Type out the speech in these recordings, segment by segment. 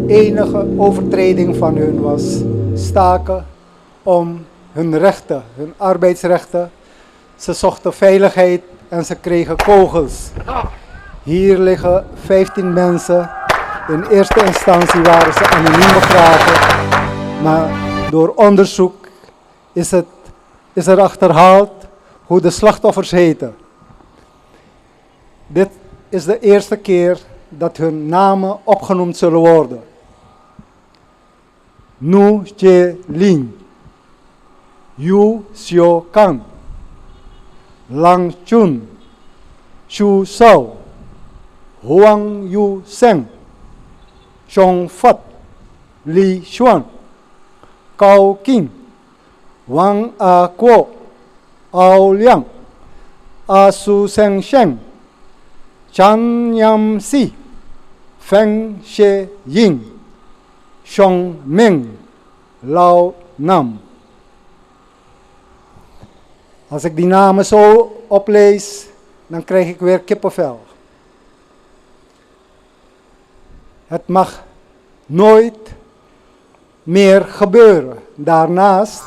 Enige overtreding van hun was staken om hun rechten, hun arbeidsrechten. Ze zochten veiligheid en ze kregen kogels. Hier liggen 15 mensen. In eerste instantie waren ze anoniem begraven, maar door onderzoek is er achterhaald hoe de slachtoffers heten. Dit is de eerste keer dat hun namen opgenoemd zullen worden. Nu Che Lin, Yu Xiao Kang, Lang Chun, Xu Shao, Huang Yu Seng, Chong Fat, Li Xuan, Gao Qing, Wang A Guo, Ao Liang, A Su Seng Sheng, Chan Yam Si, Feng Xie Ying, Xiong Ming, Lao Nam. Als ik die namen zo oplees, dan krijg ik weer kippenvel. Het mag nooit meer gebeuren. Daarnaast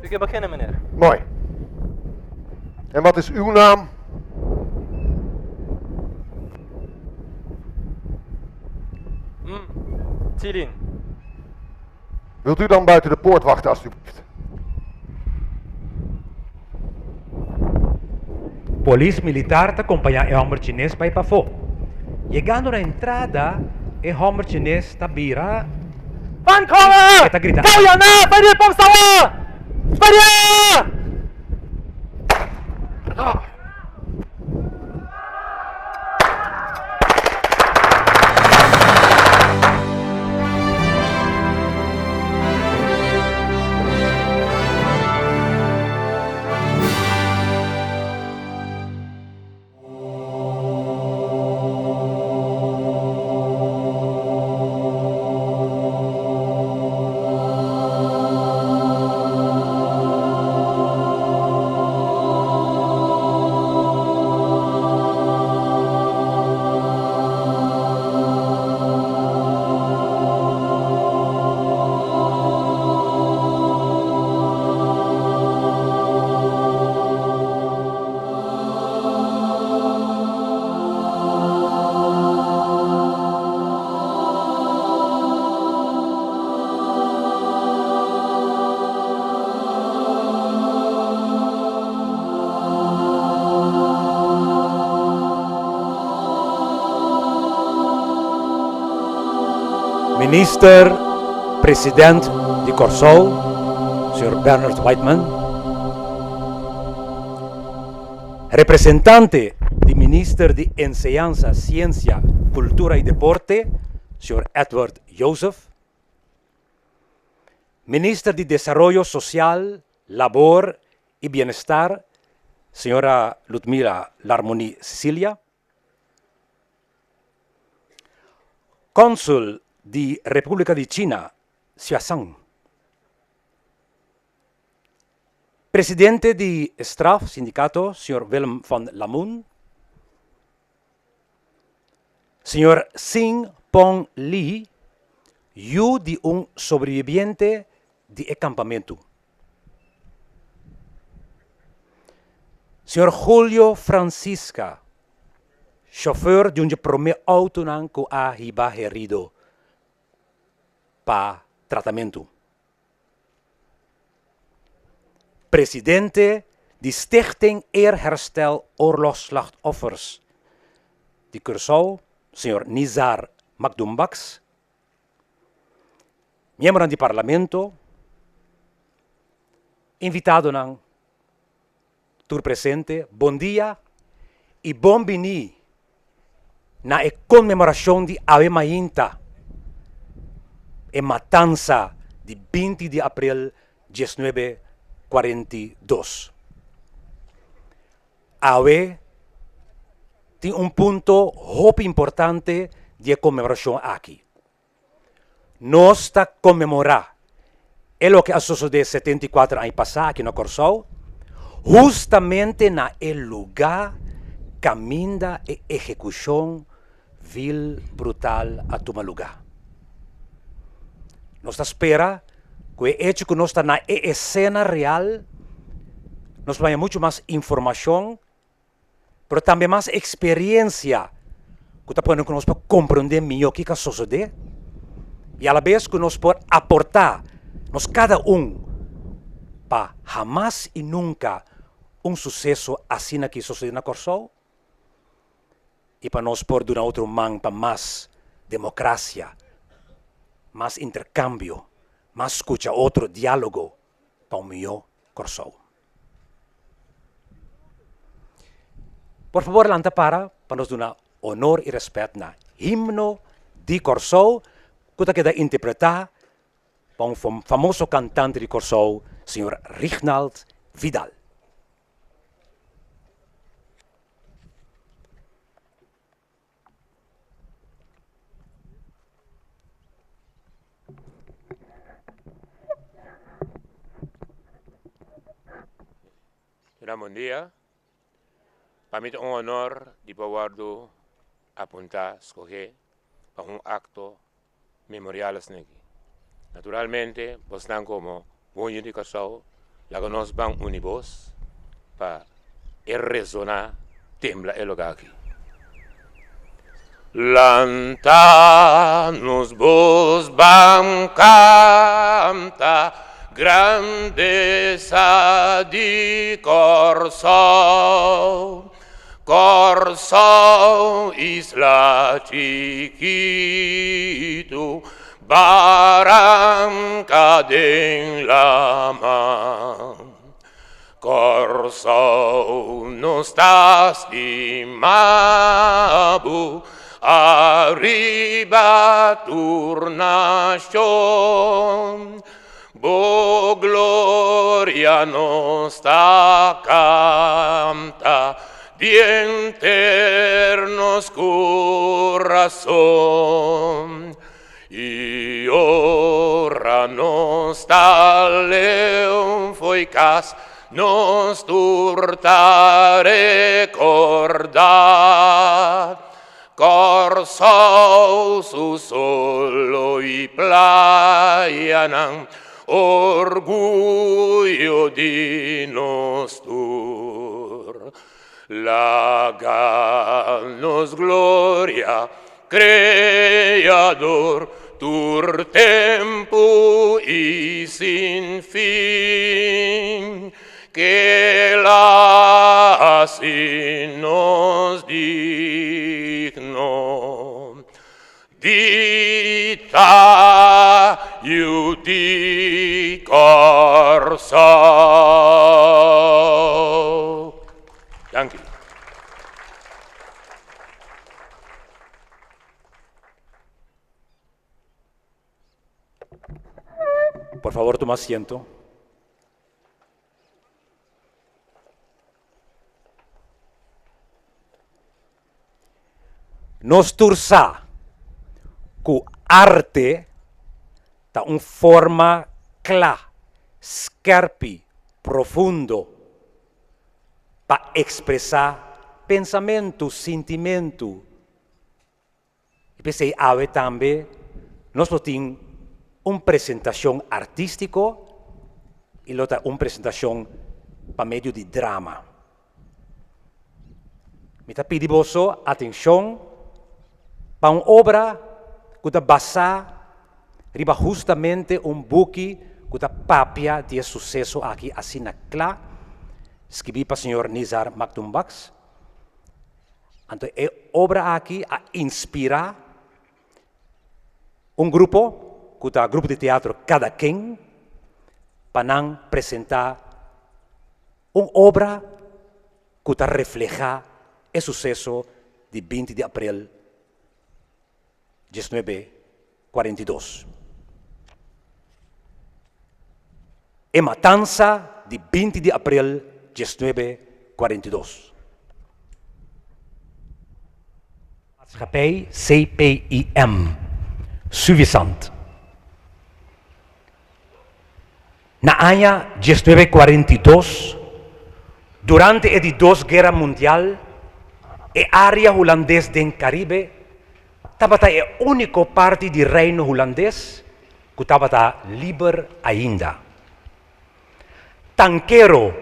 U kunt beginnen, meneer. Mooi. En wat is uw naam? Tilin. Wilt u dan buiten de poort wachten, alstublieft? Polis militar te acompanhar o homem chinês para ir para fora. Chegando na entrada, o homem chinês está vira. 反抗啊！ Kita grita. 高人啊！快啲幫手啊！快啲啊！ Minister, president de Curaçao, Sr. Bernard Whiteman. Representante de minister de Enseñanza, Ciencia, Cultura y Deporte, Sr. Edward Joseph. Minister de Desarrollo Social, Labor y Bienestar, Sra. Ludmila Larmoni Cecilia. Cónsul de República de China, Xia Sang. Presidente de Straf Sindicato, Sr. Willem van Lamoen. Sr. Sing Pong Lee, hijo de un sobreviviente de acampamento. Sr. Julio Francisca, chauffeur de un primer auto que ha herido para tratamento. Presidente de Stichting Eerherstel Oorlogsslachtoffers de Curaçao, Sr. Nizar Makdumbax. Miembro del Parlamento, invitado nang tur presente, bom dia e bom vini na e comemoração de Ave Mahinta, e matança de 20 de abril de 1942. Ave tem ponto muito importante de comemoração aqui. nós está comemorar é o que sucedeu 74 anos passados aqui no Corsol, justamente na lugar caminha e execução vil, brutal a tomar lugar. Nós espera que o hecho que nós está na cena real, nós vai muito mais informação, mas também mais experiência, que está podendo que nós para compreender melhor o que sucede, e a vez que nós podemos aportar, nós cada para jamais e nunca sucesso assim que sucede na Corsol, e para nós pôr de um outro mão para mais democracia, mais intercâmbio, mais escuta outro diálogo para o melhor Corsol. Por favor, lanta para nos dar honor e respeito na himno de Corsol, que queda interpretar por um famoso cantante de Corsol, Sr. Reginald Vidal. Bom dia. Para mim é um honor de poder apontar, escolher para um acto memorial aqui. Naturalmente, nós estamos como Bunho de Corsol, lá que nós vamos unibos para ressonar, tembla el lugar aqui. Lantanos vos van canta grandeza di Corsol, Corsol isla chiquito, barranca de la mar. Corsol no está estimado, arriba turnación. Bo gloria nostra canta, di eternos corazón. Y ora nostra leon foicas, nos turta recordar. Corsol su solo y playanan, orgullo di nostur. Laganos gloria, creador, tur tempo y sin fin, que la así nos digno. Dita iudi Corsol. Thank you. Por favor, toma asiento. Nos tursa que arte da uma forma clara, scarpi, profundo, para expressar pensamento, sentimento. E pensei, também, nós temos uma apresentação artística e outra uma apresentação para meio de drama. Me está pedindo atenção para uma obra que está basada riba justamente buque que está papia de sucesso aqui assim na clá, escrevi para o senhor Nizar Maktumbax. Então, a obra aqui a inspirar grupo, que está grupo de teatro Cada Quem, para apresentar uma obra que está refleja o sucesso de 20 de abril de 1942. A matança de 20 de abril de 1942. Maatschappij CPIM, Suvisant, Na año 1942, durante a Dos Guerra Mundial, a área holandesa del Caribe estava a única parte do reino holandês que estava livre ainda. Tanquero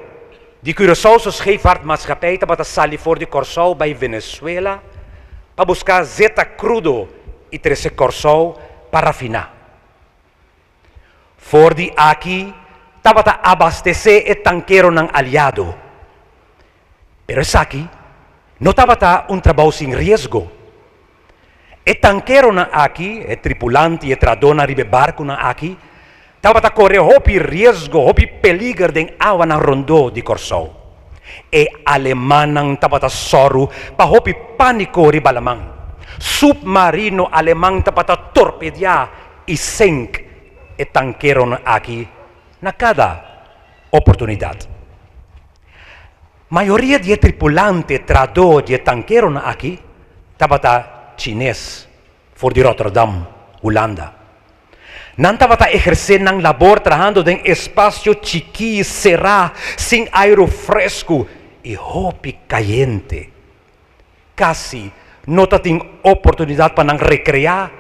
de Curaçao scheepvaartmaatschappij estava a sair voor de Curaçao bij Venezuela para buscar zeta crudo e trazer Curaçao para rafinar. Voor die aqui estava a abastecer o tanquero ng aliado. Pero esse aqui não estava um trabalho sem risco. O tanquero na aqui, o tripulante e trador na ribe barco na aqui, estava a correr hopi risco, hopi peligro de água na rondô de Curaçao. E alemão estava a sorro para hopi pânico riba alemão. Submarino alemão estava a torpedear e sink o tanquero na aqui na cada oportunidade. Maioria de tripulante trador de tanquero na aqui estava a chinês, voor de Rotterdam, Holanda. Não estava a exercer ng labor trabajando em espaço chiqui, será, sem aire fresco e hopi caliente. Casi não tinha oportunidade para recrear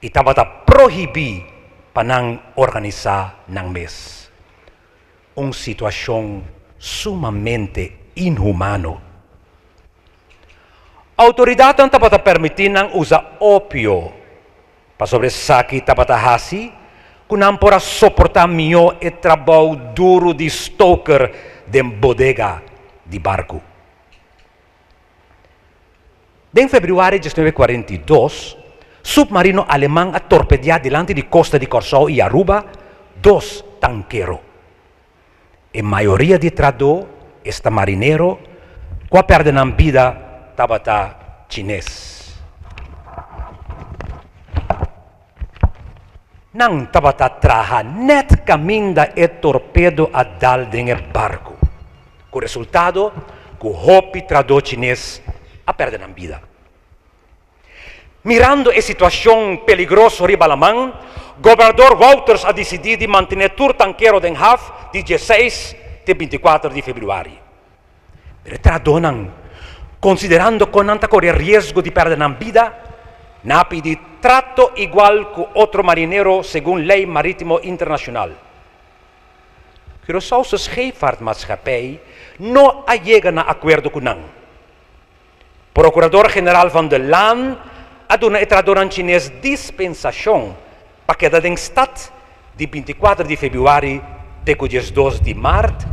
e estava a proibir para organizar ng mês. Uma situação sumamente inhumano. Autoridade não estava a permitir usar ópio para sobressair estava a hasi, que não para suportar melhor o trabalho duro de stoker de bodega de barco. Em fevereiro de 1942, submarino alemão a torpedear delante de costa de Curaçao e Aruba 2 tanqueros. A maioria de trador, este marinheiro, que perderam vida, estava chinês. Não estava a trabalhar net caminho e torpedo a dal de barco. Com resultado, que o hopi trador chinês a perder a vida. Mirando a situação peligrosa riba alemão, governador Wouters a decidido manter o tanquero Den Haag de 16 de 24 de fevereiro. Pero trador considerando que não corre risco de perder a vida, não pede trato igual que outro marinheiro segundo lei marítimo internacional. Curaçao scheepvaartmaatschappij não chega a acordo com não. Procurador-Geral van der Laan a dado a trador chinês dispensação para quedar em stad de 24 de fevereiro até 2 de março,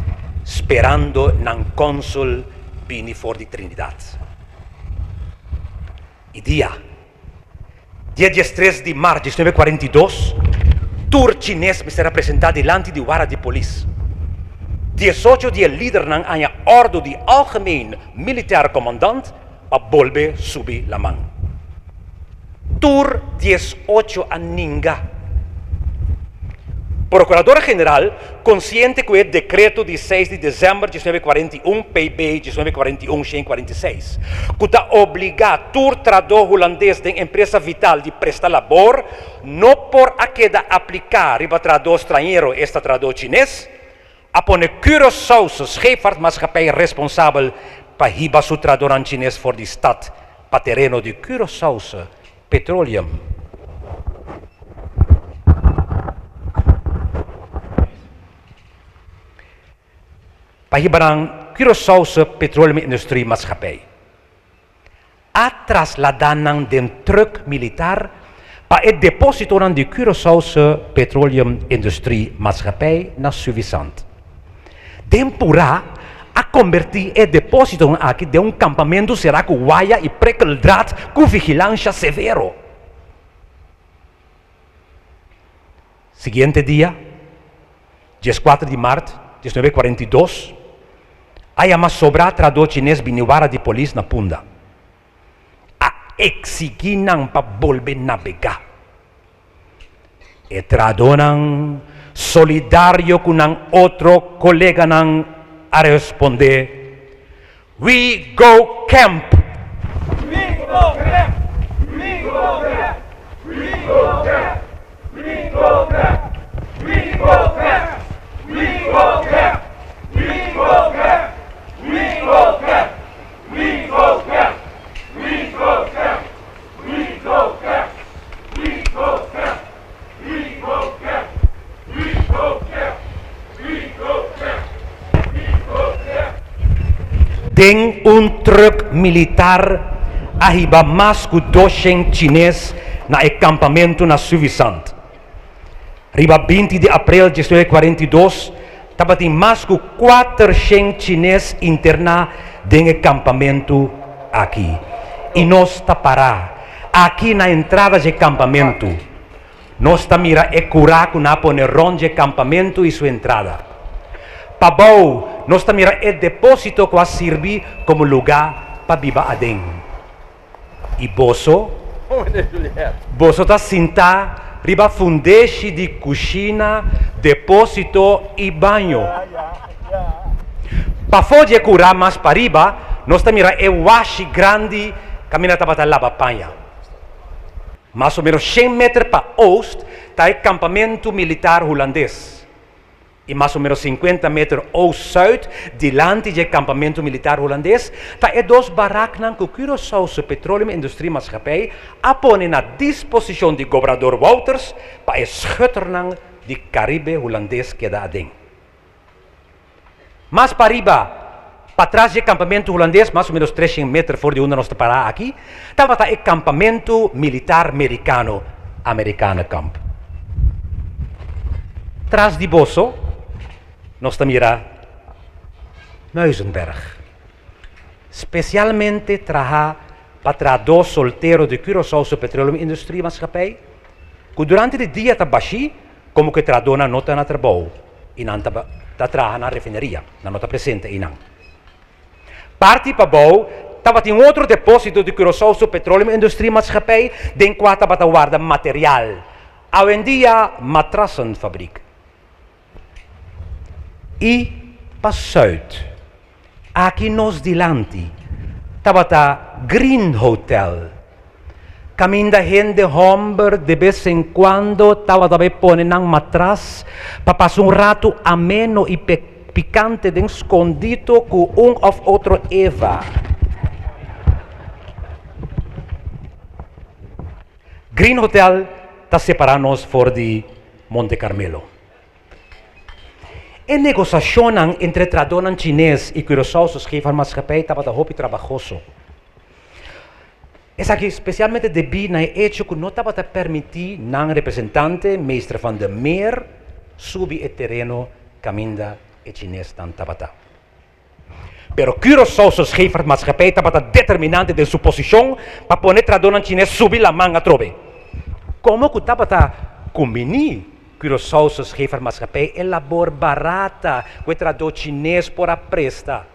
esperando não cônsul vini for de Trinidad. E dia 13 de março de 1942, tour chinês me será apresentado diante de Wara de Polícia. 18 de líder ng anya ordo de algemeen militair commandant a volver subir la mão. Tour 18 a ninga. Procurador-General, consciente que o decreto de 6 de dezembro de 1941, PB de 1941-146, que está obrigado todo trador holandês de empresa vital de prestar labor, não por a queda aplicar riba trador estrangeiro esta trador chinês, a poner Curaçao scheepvaartmaatschappij responsável para riba su trador chinês voor de stad, para terreno de Curaçao Petroleum. Pahibarang Curaçao Petroleum Industrie Maatschappij. A trasladan den truck militar para het deposito de Curaçao Petroleum Industrie Maatschappij na Suvisant. Tempura a convertir el depósito aqui de um campamento será com guaia e prekeldrad com vigilância severo. Siguiente dia, 14 de março de 1942, há uma sobra trador chinês biniwara de polícia na Punda. A exigir para volver navegar. E tradonan solidário com outro colega a responder: We go camp. We go camp! We go camp! We go camp! We go camp! We go camp! Den un truck militar ahiba mas ku 200 chinês na acampamento na Suvisant. Riba 20 de abril de 1942, tabating mas ku 400 chinês interna den acampamento aqui. E nós tapará aqui na entrada de acampamento. Nós tamira e curaco na poneron de acampamento e sua entrada. Pabau, nós tamira e depósito que servi como lugar para biba adem. E Boso tá sinta riba fundeshi de cozinha, depósito e banho. Pa fode curar mais para riba, nós tamira e washi grande camina tabata lava panha. Mais ou menos 100 metros para oeste, está o campamento militar holandês. E mais ou menos 50 metros oeste-zuid, diante do campamento militar holandês, está e 2 barracas que o Curaçao Petroleum Industrie Maatschappij apone na disposição do governador Wouters para schutteren de Caribe holandês que dá adem. Mas para riba, para trás do campamento holandês, mais ou menos 300 metros fora de onde nós estamos aqui, estava o campamento militar americano, Americana Camp. Tras de Boso, nós estamos Muizenberg. Especialmente para 2 solteiros de Curaçao Petroleum Industrie Maatschappij, que durante o dia tabaxi, como que tradona nota na trabalho, e não trabalha na refineria, na nota presente e não. Parte para bom, estava em outro depósito de Curaçao Petroleum Industrie Maatschappij, den qual estava guarda material. Hoje em dia, matrassenfabrik. E para Zuid, aqui nos dilante, estava Green Hotel. Caminda gente hombre de vez em quando, estava também pondo um matras, para passar rato ameno e picante de escondido com ou outro Eva. Green Hotel está separando-nos fora de Monte Carmelo. A negociação entre tradonan chinês e Curaçao Scheepvaartmaatschappij estava muito trabalhoso. É aqui especialmente devido ao hecho que não estava a permitir um representante, mestre van der Meer, subir o terreno caminda e chinês tan tabata. Pero Curaçao Scheepvaartmaatschappij estava determinante de sua posição para poner tradonan chinês subir a manga trove. Como que estava a combinar Curaçao Scheepvaartmaatschappij é labor barata que traduz chinês por a presta.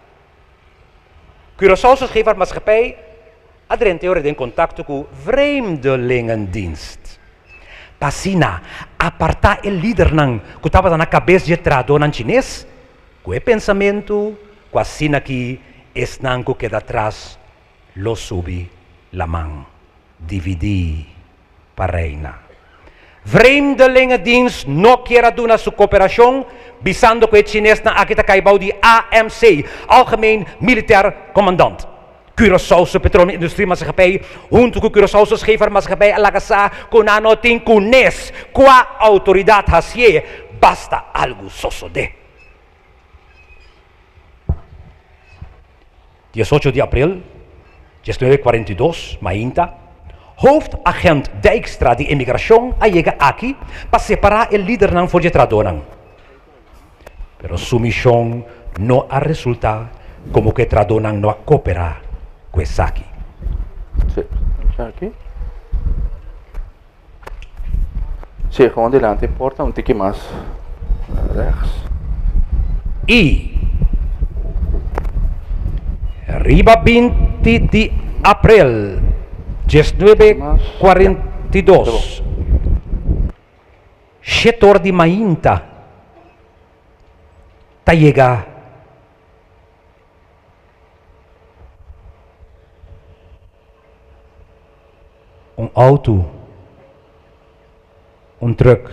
Curaçao Scheepvaartmaatschappij adrente ora in contatto com vreemdelingendienst. Passina, apartar o líder nang que estava na cabeça de tradonan chinês, com o pensamento, com a sina que esnanco que atrás lo subi la mão, dividi para reina. Vreemdelingendienst não quer doen sua cooperação, visando que o chinês na aqui está caibau de AMC, Algemeen Militair Commandant. Curaçao Petroleum Industrie Maatschappij, junto com Curaçao Scheepvaartmaatschappij, alagasa com a notin kunes, qua autoridade hasie, basta algo sosode. 18 de abril, 1942, Mainta, hoofdagent Dijkstra de immigração llega aqui para separar o líder ng voor de tradonan. Pero su misión no ha resultado como que tradonan no coopera com aqui. Sí, aqui. Sí, gewoon delante porta, um tique mais rechts. E riba 20 de abril 1942, setor de Mainta, tá chega auto, truck,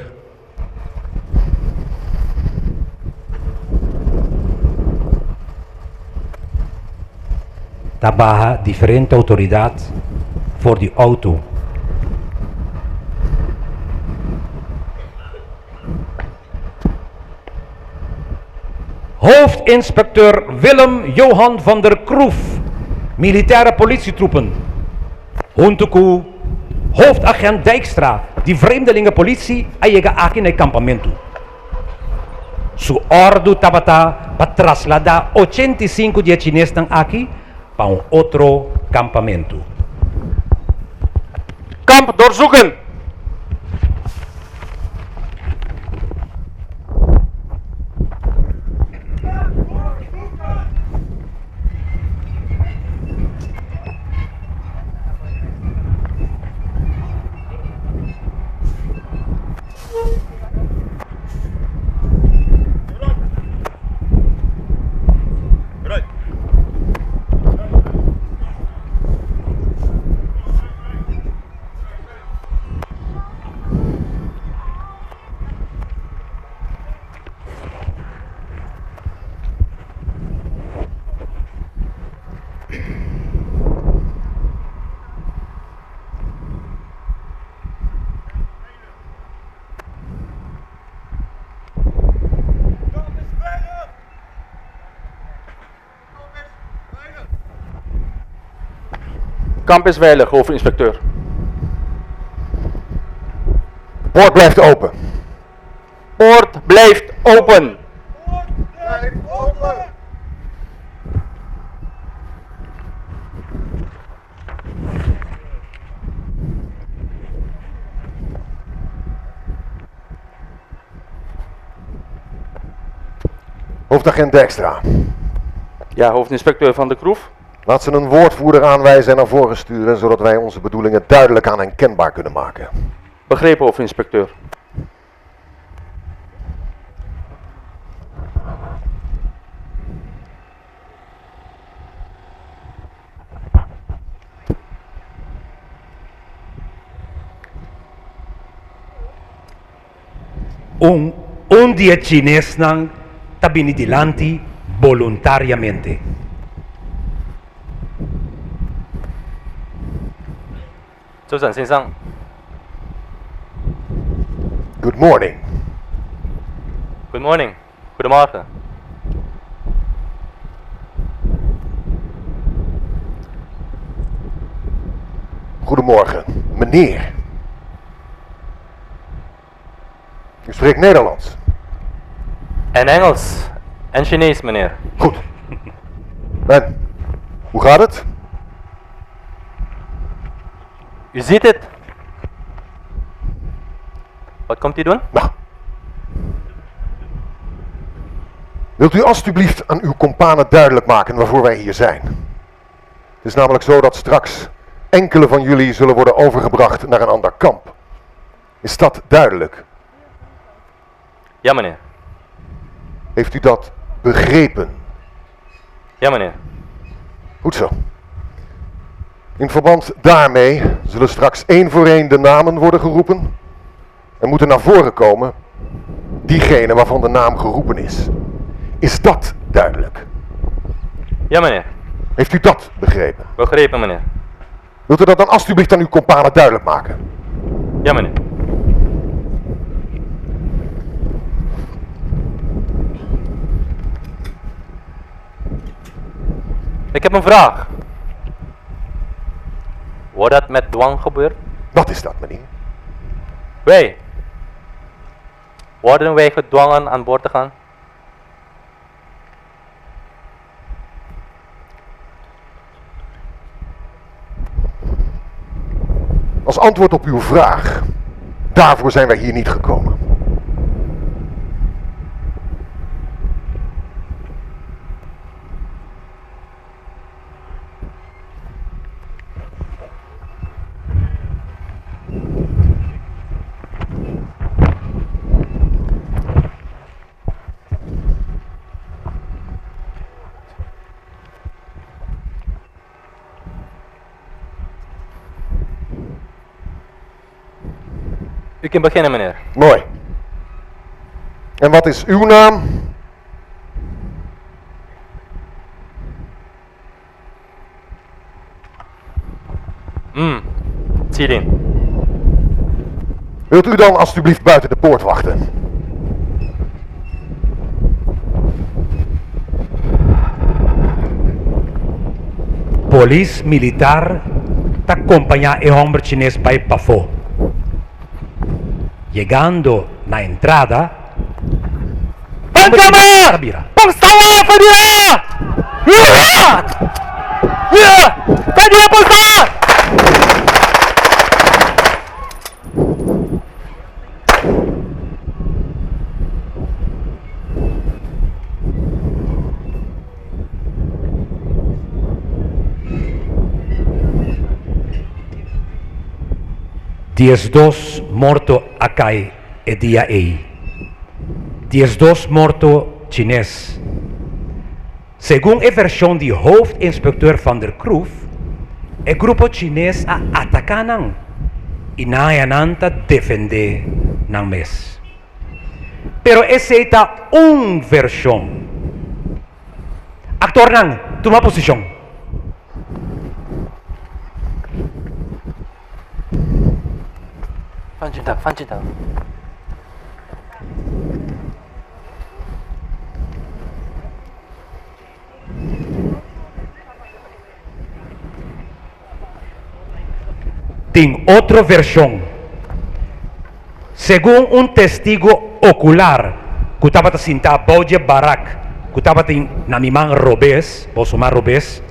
tá barra diferente autoridade voor die auto. Hoofdinspecteur Willem Johan van der Kroef, militaire politietroepen. Hontekoe, hoofdagent Dijkstra, die vreemdelingenpolitie, ayega akin ay campamento. Su ordo tabata patraslada 85 de chines ng aki pa un otro campamento. Kamp doorzoeken. Kamp is veilig, hoofdinspecteur. De poort blijft open. Poort blijft open. Hoofdagent Dijkstra. Ja, hoofdinspecteur van de Kroef. Laat ze een woordvoerder aanwijzen en naar voren sturen, zodat wij onze bedoelingen duidelijk aan hen kenbaar kunnen maken. Begrepen, hoofdinspecteur. Un dia chines nang tabinidilanti voluntariamente. Good morning. Good morning. Goedemorgen. Goedemorgen, meneer. U spreekt Nederlands. En Engels. En Chinees, meneer. Goed. En, hoe gaat het? U ziet het. Wat komt u doen? Nou. Wilt u alstublieft aan uw kompanen duidelijk maken waarvoor wij hier zijn? Het is namelijk zo dat straks enkele van jullie zullen worden overgebracht naar een ander kamp. Is dat duidelijk? Ja, meneer. Heeft u dat begrepen? Ja, meneer. Goed zo. In verband daarmee zullen straks één voor één de namen worden geroepen en moeten naar voren komen diegene waarvan de naam geroepen is. Is dat duidelijk? Ja, meneer. Heeft u dat begrepen? Begrepen, meneer. Wilt u dat dan alstublieft aan uw kompanen duidelijk maken? Ja, meneer. Ik heb een vraag. Wordt dat met dwang gebeurd? Wat is dat, meneer? Wij. Worden wij gedwongen aan boord te gaan? Als antwoord op uw vraag, daarvoor zijn wij hier niet gekomen. U kunt beginnen, meneer. Mooi. En wat is uw naam? Tilin. Wilt u dan alstublieft buiten de poort wachten? Polis militar te acompaña el hombre chinés para Pafo. Llegando na entrada, Pancama! Pangsawa! Padilla! Padilla Pangsawa! Diez-dos morto acai e dia ei. Diez-dos morto chinês. Según a versão de hoofdinspecteur van der Kroef, o grupo chinês a atacanang e nayananta defender ng mes. Pero essa é versão. Actor nang, toma posição. Fan Chintak. Tem outra versão. Según um testigo ocular, que estava sinta Baudia Barak, que estava na mimang Robes, Bosomar Robes,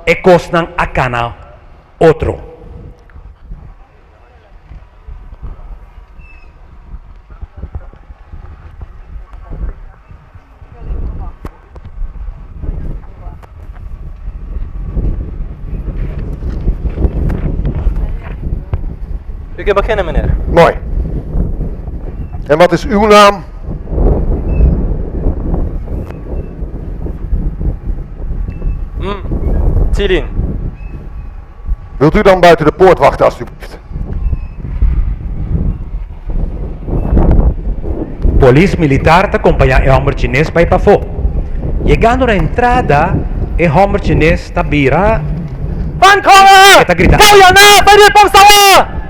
e cosnang akana outro. U kunt beginnen, meneer. Mooi. En wat is uw naam? Cilin. Wilt u dan buiten de poort wachten, alstublieft? Polis militar te acompanha el hombre chinês para Pafo. Llegando na entrada, el hombre chinês ta bira Pancama! e ta grita. Kaya na! Padilla Pangsawa!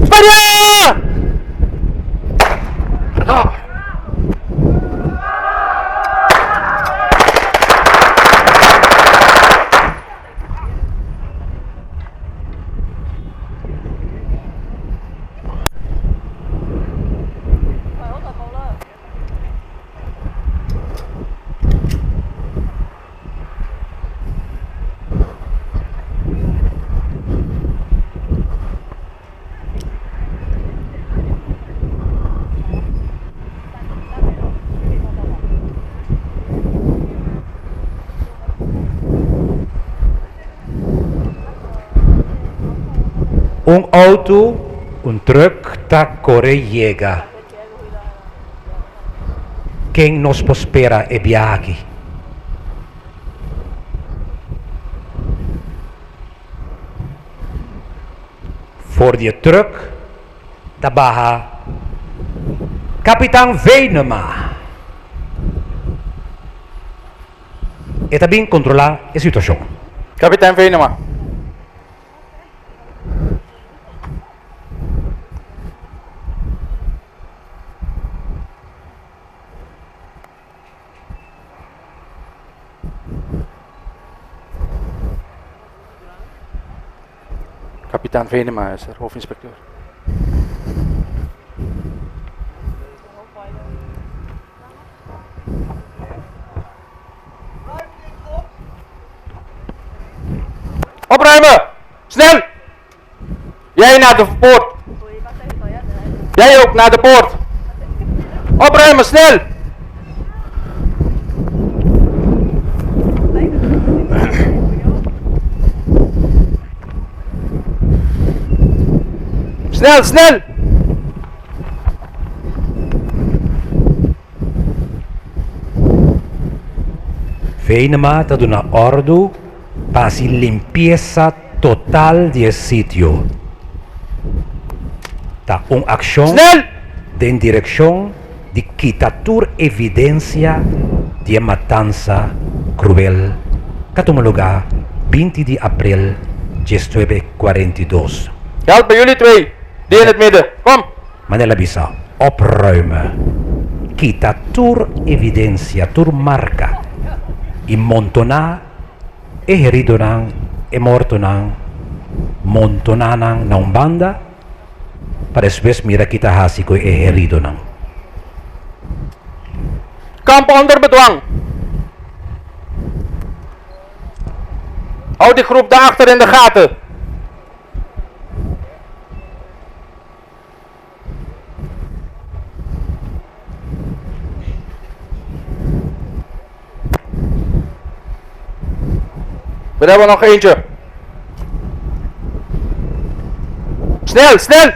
Padilla! Um auto, um truck ta corre llega. Quem nos prospera é viaje. Voor die truck ta baja Kapitán Venema. E ta bin controlar a situação. Kapitein Venema. Kapitein Venema is er, hoofdinspecteur. Opruimen! Snel! Jij naar de poort! Jij ook naar de poort! Opruimen, snel! Snel, snel! Venema ta dona ordo para si limpieza total del sitio. Ta un acción Snel! de en dirección de quitatur evidencia de matanza cruel que tomó lugar 20 de abril 1942. Help bij jullie twee! Die in het midden, kom! Manela Bissau, opruimen. Quitatur evidencia, tur marca. Y montona e herido e morto ng montonanang na umbanda, para después mira kita hasi ko e herido ng. Kamp onder bedwang. Houd die groep daarachter in de gaten. We hebben nog eentje. Snel, snel!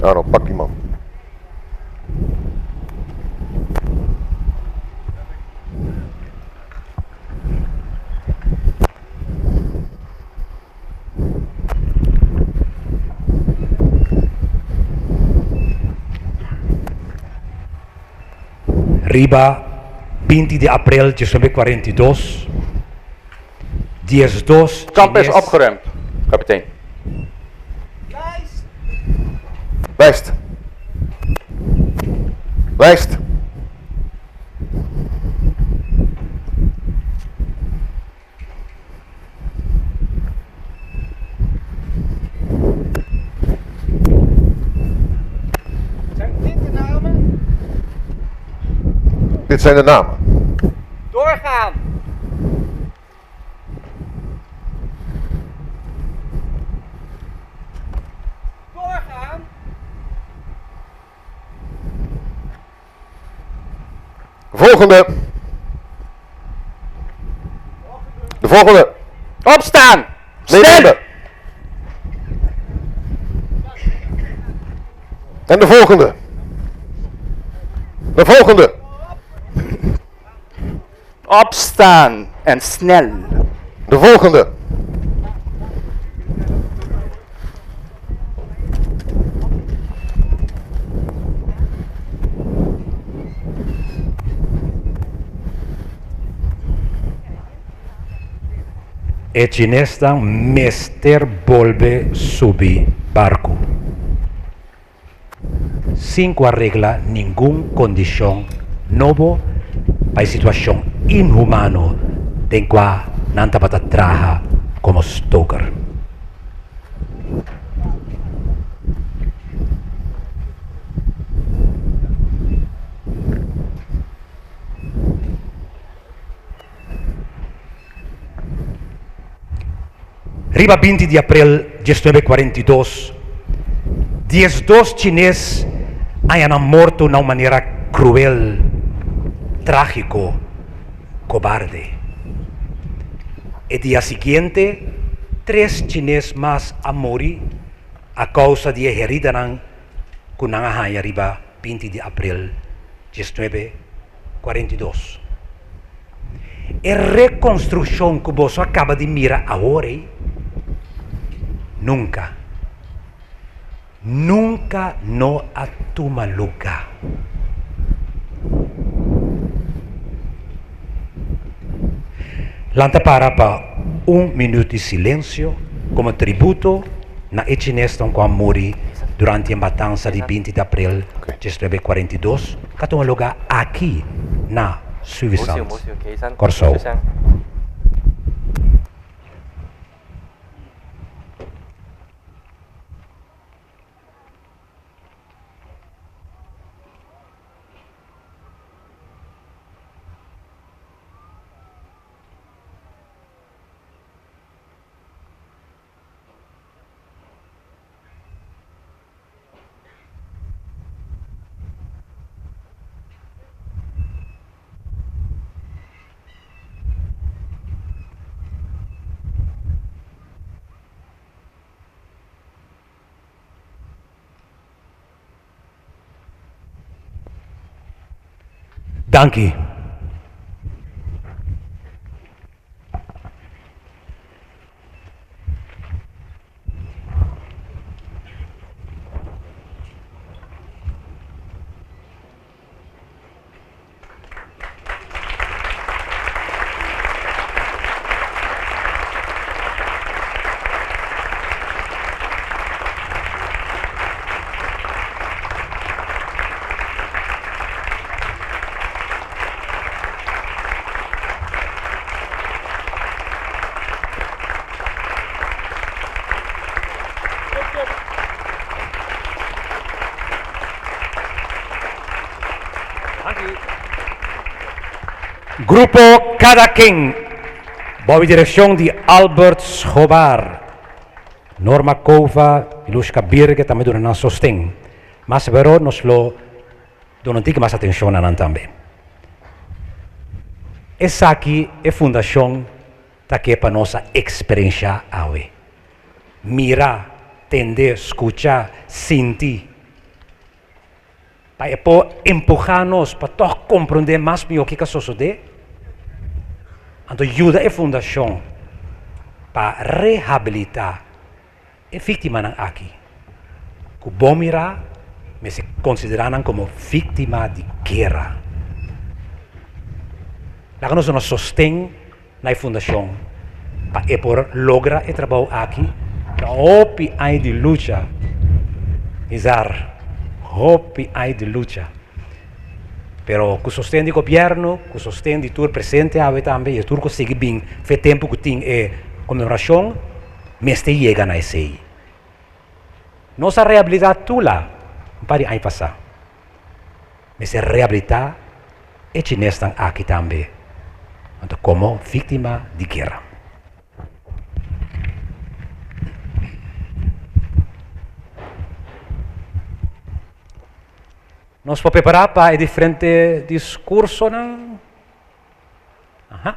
Arnold, pak die man. Riba, 20 de april 1942. 10-2. Kamp is opgeruimd, kapitein. Lijst. Lijst. Dit zijn de namen. Doorgaan! Doorgaan! Volgende. De volgende. Opstaan! Nee, Snel! de. En de volgende. De volgende. Opstaan en snel. De volgende. E chinestan mester volve subi barco. Sin arregla ningún condición novo para situación inhumano de qua nanta pata traja como stoker. Riba 20 de april 1942, 10-2 chineses hayan muerto de una manera cruel, trágico, cobarde. El día siguiente, 3 chineses más han muerto a causa de heridas con una riba 20 de abril 1942. La reconstrucción que vos acaba de mirar ahora, nunca no atuma lugar. Lanta para minuto de silencio como tributo na echinesta com mori durante a matança de 20 de abril de 1942, que toma lugar aqui na Suiza. Corsou. Dankie. Grupo Cada King, bajo dirección de Albert Schobar. Norma Kova, Ilushka Birge, también doen een sostén. Mas pero nos lo donantique más atención aan también. Essa aqui é fundação que para nossa experiência awe. Mirar, entender, escuchar, sentir. Para empujar-nos para toch compreender mais bem o que sucede. Então ajuda a fundação para reabilitar a vítima aqui. Que bom mirar, mas se consideram como vítima de guerra. Nós nos sostém na fundação para por lograr o trabalho aqui. Hopi hay de lucha, Izar. Hopi hay de lucha. Pero com o sostém do governo, com o sostém de tudo presente, também, e tudo que segue bem, faz tempo que tem comemoração, mas te chega na esse. Nossa reabilitar tula, para aí passar. Mas se reabilitar, é chinês aqui também. Então, como vítima de guerra. Nós vamos preparar para o diferente discurso, não? Aha.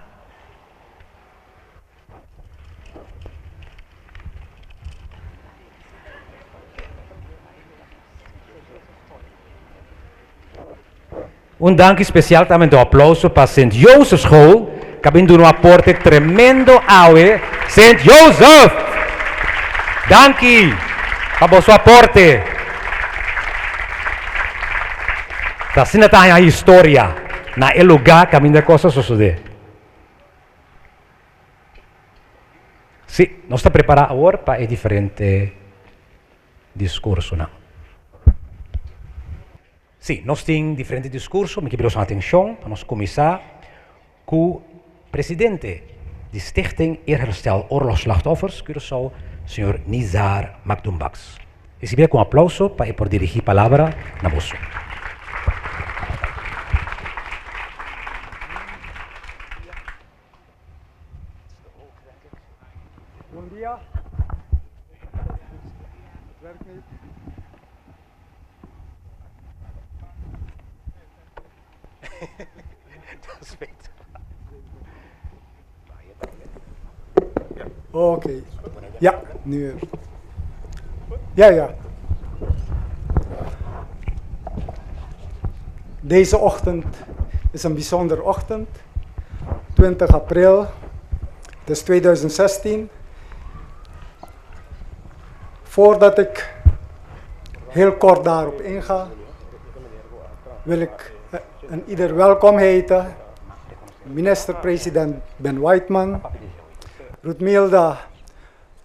Dank especial também do aplauso para St. Joseph School, que ha dado um aporte tremendo ao St. Joseph. Dank para o seu aporte. Assim está a história, na lugar que a coisa sucede. Sim, nós estamos preparados agora para o diferente discurso, não? Sim, nós temos diferentes discursos, me quero chamar a atenção para nós começar com o presidente de Stichting Eerherstel Oorlogsslachtoffers, Curaçao, Sr. Nizar Makdumbax. Receber com aplauso para por dirigir a palavra na moção. Bom dia. Oké. Ja, nu. Ja. Deze ochtend is een bijzondere ochtend. 20 april. Het is 2016. Voordat ik heel kort daarop inga, wil ik een ieder welkom heten. Minister-president Ben Whiteman, Rutmilda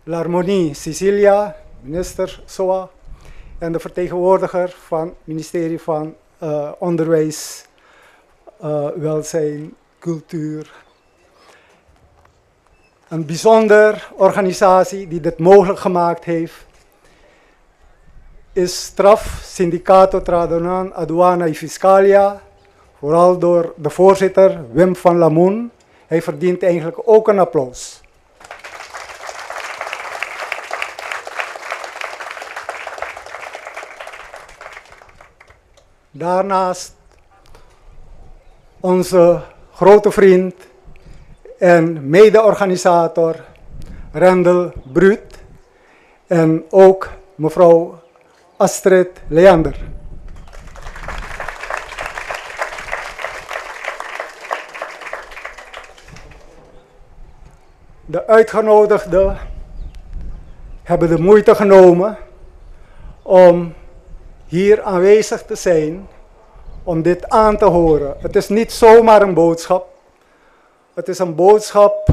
L'Harmonie Cecilia, minister SOA, en de vertegenwoordiger van het ministerie van Onderwijs, Welzijn, Cultuur. Een bijzonder organisatie die dit mogelijk gemaakt heeft is STRAF, Sindicato Tradonan Aduana y Fiscalia, vooral door de voorzitter Wim van Lamoen. Hij verdient eigenlijk ook een applaus. Daarnaast onze grote vriend en mede-organisator Rendel Bruut en ook mevrouw Astrid Leander. De uitgenodigden hebben de moeite genomen om hier aanwezig te zijn, om dit aan te horen. Het is niet zomaar een boodschap. Het is een boodschap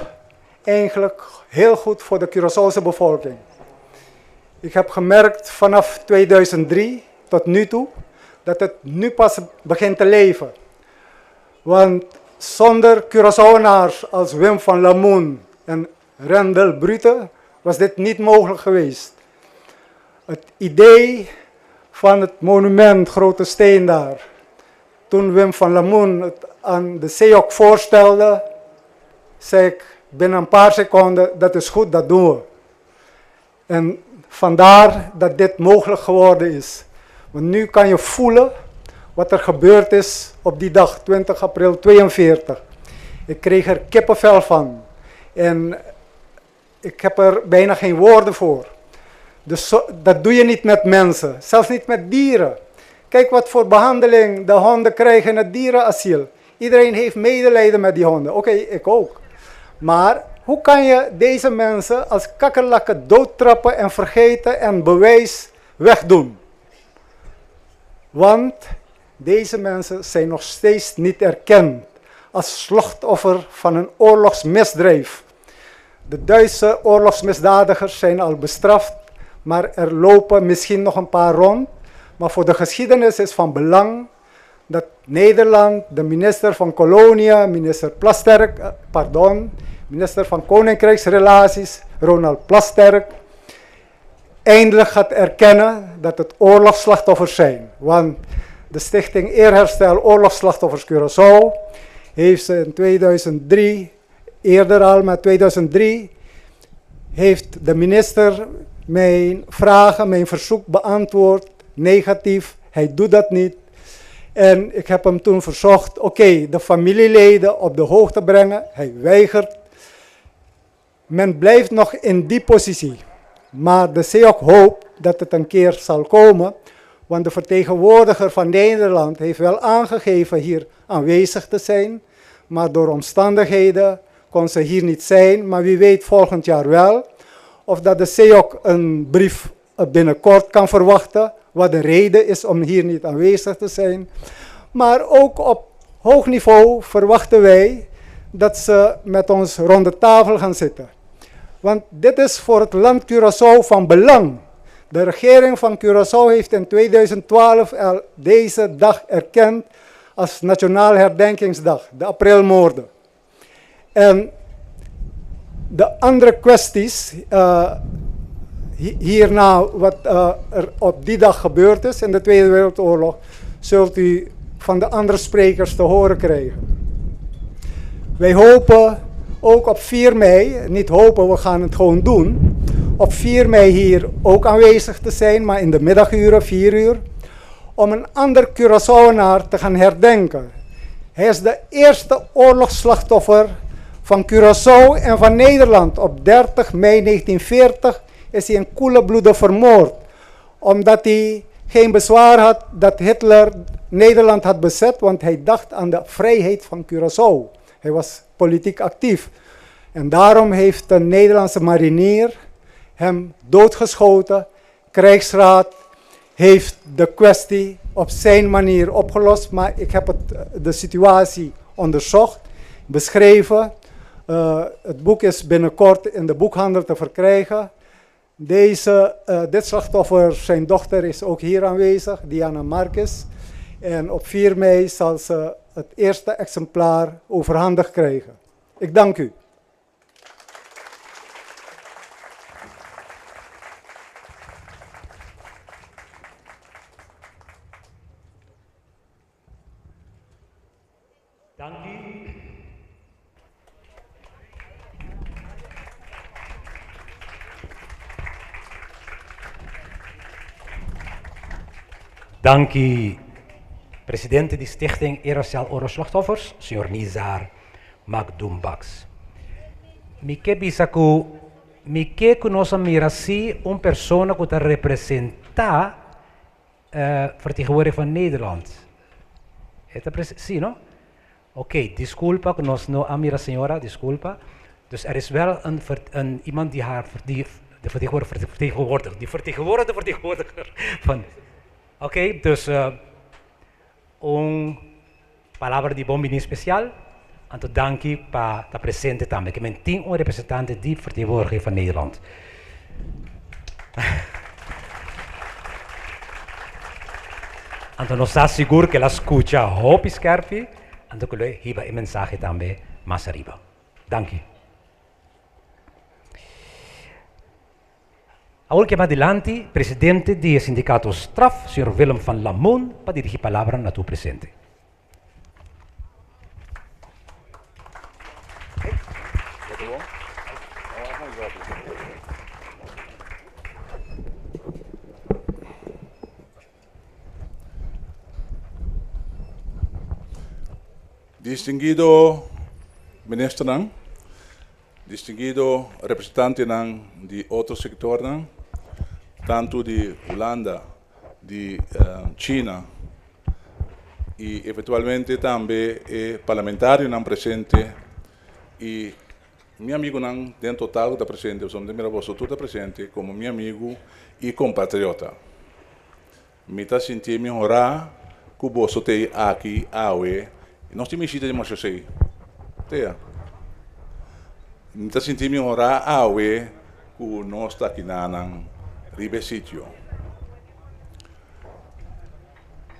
eigenlijk heel goed voor de Curaçaose bevolking. Ik heb gemerkt vanaf 2003 tot nu toe dat het nu pas begint te leven. Want zonder Curaçaoenaars als Wim van Lamoen en Rendel Brute was dit niet mogelijk geweest. Het idee van het monument Grote Steen daar, Toen Wim van Lamoen het aan de CEOC voorstelde, zei ik binnen een paar seconden, dat is goed, dat doen we. En vandaar dat dit mogelijk geworden is. Want nu kan je voelen wat er gebeurd is op die dag, 20 april 42. Ik kreeg er kippenvel van. En ik heb er bijna geen woorden voor. Dus dat doe je niet met mensen, zelfs niet met dieren. Kijk wat voor behandeling de honden krijgen in het dierenasiel. Iedereen heeft medelijden met die honden. Oké, ik ook. Maar hoe kan je deze mensen als kakkerlakken doodtrappen en vergeten en bewijs wegdoen? Want deze mensen zijn nog steeds niet erkend als slachtoffer van een oorlogsmisdrijf. De Duitse oorlogsmisdadigers zijn al bestraft, maar er lopen misschien nog een paar rond. Maar voor de geschiedenis is van belang dat Nederland, de minister van Koloniën, minister van Koninkrijksrelaties, Ronald Plasterk, eindelijk gaat erkennen dat het oorlogsslachtoffers zijn. Want de Stichting Eerherstel Oorlogsslachtoffers Curaçao heeft ze in 2003, eerder al, maar 2003, heeft de minister mijn vragen, mijn verzoek beantwoord, negatief. Hij doet dat niet. En ik heb hem toen verzocht, oké, de familieleden op de hoogte brengen. Hij weigert. Men blijft nog in die positie. Maar de CEOC hoopt dat het een keer zal komen. Want de vertegenwoordiger van Nederland heeft wel aangegeven hier aanwezig te zijn. Maar door omstandigheden kon ze hier niet zijn. Maar wie weet volgend jaar wel. Of dat de CEOC een brief binnenkort kan verwachten. Wat de reden is om hier niet aanwezig te zijn. Maar ook op hoog niveau verwachten wij dat ze met ons rond de tafel gaan zitten. Want dit is voor het land Curaçao van belang. De regering van Curaçao heeft in 2012 deze dag erkend als Nationaal Herdenkingsdag, de aprilmoorden. En de andere kwesties hierna, wat er op die dag gebeurd is in de Tweede Wereldoorlog, zult u van de andere sprekers te horen krijgen. Wij hopen ook op 4 mei, niet hopen, we gaan het gewoon doen, op 4 mei hier ook aanwezig te zijn, maar in de middaguren, 4 uur, om een ander Curaçaoenaar te gaan herdenken. Hij is de eerste oorlogsslachtoffer van Curaçao en van Nederland. Op 30 mei 1940 is hij in koele bloeden vermoord, omdat hij geen bezwaar had dat Hitler Nederland had bezet, want hij dacht aan de vrijheid van Curaçao. Hij was politiek actief. En daarom heeft de Nederlandse marinier hem doodgeschoten. Krijgsraad heeft de kwestie op zijn manier opgelost, maar ik heb de situatie onderzocht, beschreven. Het boek is binnenkort in de boekhandel te verkrijgen. Dit slachtoffer, zijn dochter is ook hier aanwezig, Diana Marcus. En op 4 mei zal ze het eerste exemplaar overhandigd krijgen. Ik dank u. Dank u. Dank u, president de Stichting Eerherstel Oorlogsslachtoffers, Sr. Nizar Magdumbaks. Mike bisaku, mike conoce mirasi un persona que representa vertegenwoordiger van Nederland. Sí, no? Oké, disculpa, no amira señora, disculpa. Dus er is wel iemand die haar de vertegenwoordiger van. Oké, dus un palabra de bombini especial. Anto danki pa ta presente tambe. Que men 10 representanten die vertegenwoordiger van Nederland. Anto nos está seguro que la escucha hopi scarpi. Anto que le hiba el mensaje también más arriba. Danke. Ahora que más adelante, presidente del sindicato STRAF, señor Willem van Lamoen, para dirigir palabra a tu presente. Distinguido ministro nang, distinguido representante nang de outro sector nang, tanto de Holanda, de China e eventualmente também parlamentário nang presente e meu amigo nang dentro total da presente, eu sou de Miraboso tudo presente como meu amigo e compatriota. Me tá sentindo me honrar que o bolso tem aqui awe, nós temos chita de macho sei, teia. Me tá sentindo me honrar awe que nós está aqui na ribe sítio.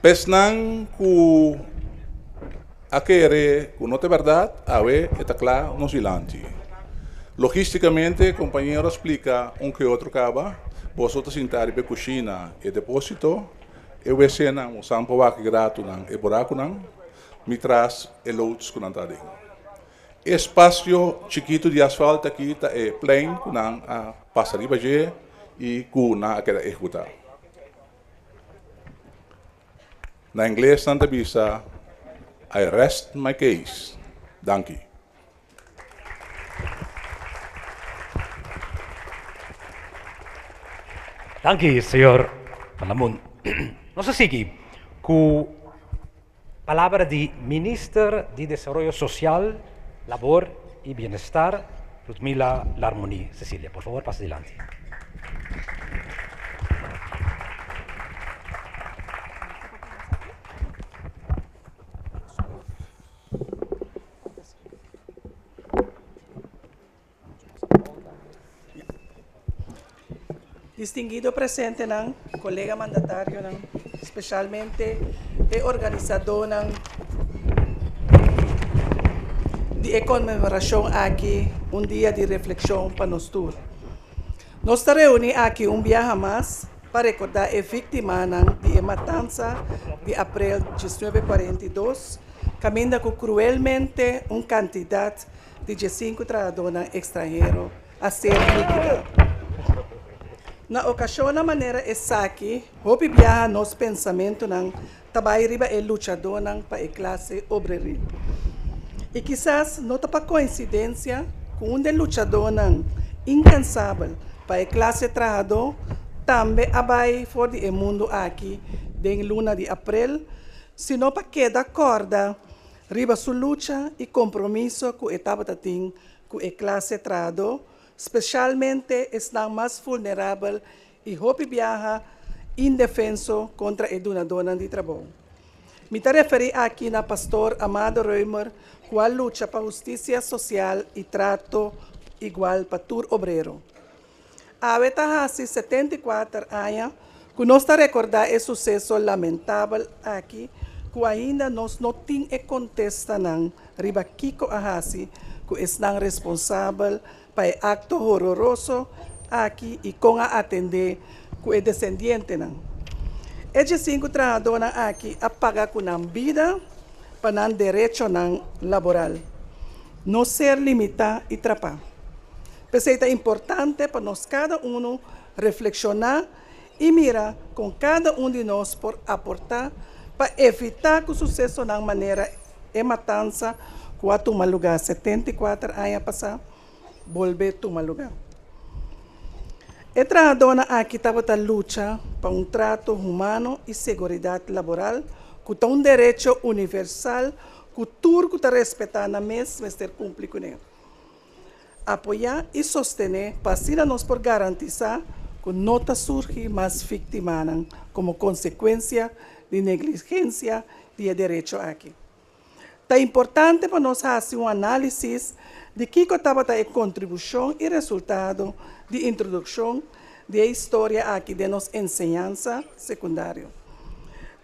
Pesnang que aquele que não é verdade, awe está claro no silante. Logisticamente, companheiro explica que outro caba, vosotros sentar e cozinha e depósito, eu vou ser um sampo aqui grato e buraco me traz e loads com antade. Espaço chiquito de asfalto aqui tá plain com a passariba e com aquela executar. Na inglês tanta bisa, I rest my case. Dank u. Danke, senhor Malamun. Nossa sigue com a palavra de Ministro de Desarrollo Social, Labor e Bienestar, Ludmila Larmoni. Cecília, por favor, passe adelante. Distinguido presente ng colega mandatario especialmente el organizador de conmemoración aquí, un día de reflexión para nosotros. Nos reunimos aquí un viaje más para recordar a víctima de matanza de abril 1942, camina cruelmente una cantidad de 5 trabajadores extranjeros a ser liquidados. Na ocasião, na maneira essa aqui, hopi viaja nos pensamentos ng tabay riba e luchador ng pa e classe obrera. E quizás não pa coincidência com de luchador ng incansável pa e classe trabajador também abay for de mundo aqui den luna de abril, sino pa queda corda riba su lucha e compromisso com etapa tating com e classe trabajador, especialmente estão mais vulneráveis e hopi viaja indefenso contra a donadora de trabalho. Me referi aqui na pastor Amado Reumer, qual luta para justiça social e trato igual para todo obreiro. A veta hasi 74 anos, que nós está recordar o sucesso lamentável aqui, que ainda nós não tem e contesta não, riba Kiko Ahasi, que estão responsável para acto horroroso aqui e com a atender com o descendente. Esses 5 trabajadores aqui apaga com a vida para o direito laboral. Não ser limitado e trapar. Pensei que é importante para nós cada reflexionar e mirar com cada de nós por aportar para evitar que o sucesso de maneira de matança que a tomar lugar 74 anos passar volver a tomar lugar. O trabajador aqui estava a luta para trato humano e segurança laboral, que é direito universal, que tudo está respeitado na mesma ser cumprir com ele. Apoiar e sostener para assim nós por garantizar que não surge mais vítimas como consequência de negligência de direito aqui. É importante para nós fazer análise de que estava a contribuição e resultado de introdução da história aqui de nossa ensinança secundária.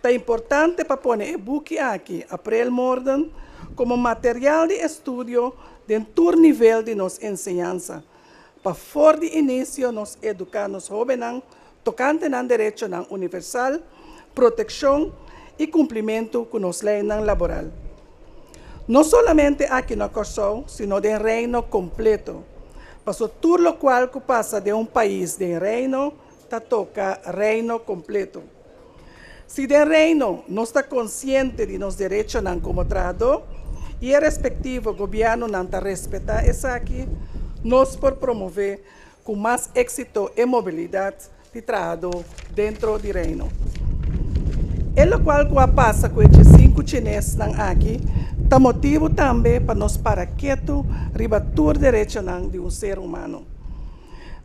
É importante para pôr o book aqui, April Morden, como material de estudo de todo nível de nossa ensinança, para for de início nos educar nos jovens tocante ao direito universal, proteção e cumprimento com nos leis laboral. Não somente aqui no Corsol, sino de reino completo. Passou tudo o qual que passa de país de reino, toca reino completo. Se de reino não está consciente de nos direitos como trabalhador e o respectivo governo não está respeitar isso aqui, nós por promover com mais êxito e mobilidade de trabalhador dentro do reino. O qual passa com esses 5 chineses aqui, está motivo também para nós para quieto, ribatur direito de ser humano.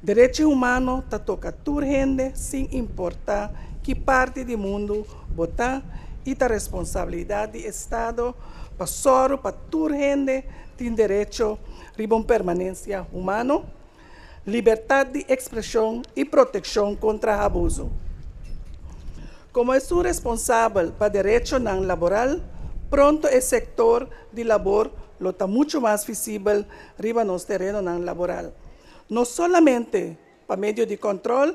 Direito humano está toca toda gente, sem importar que parte do mundo botar, e a responsabilidade do Estado para soro para toda gente tem direito a uma permanência humana, liberdade de expressão e proteção contra abuso. Como é o responsável para direito laboral, pronto o sector de labor lo está muito mais visível riba nos terreno laboral. Não somente para meio de controle,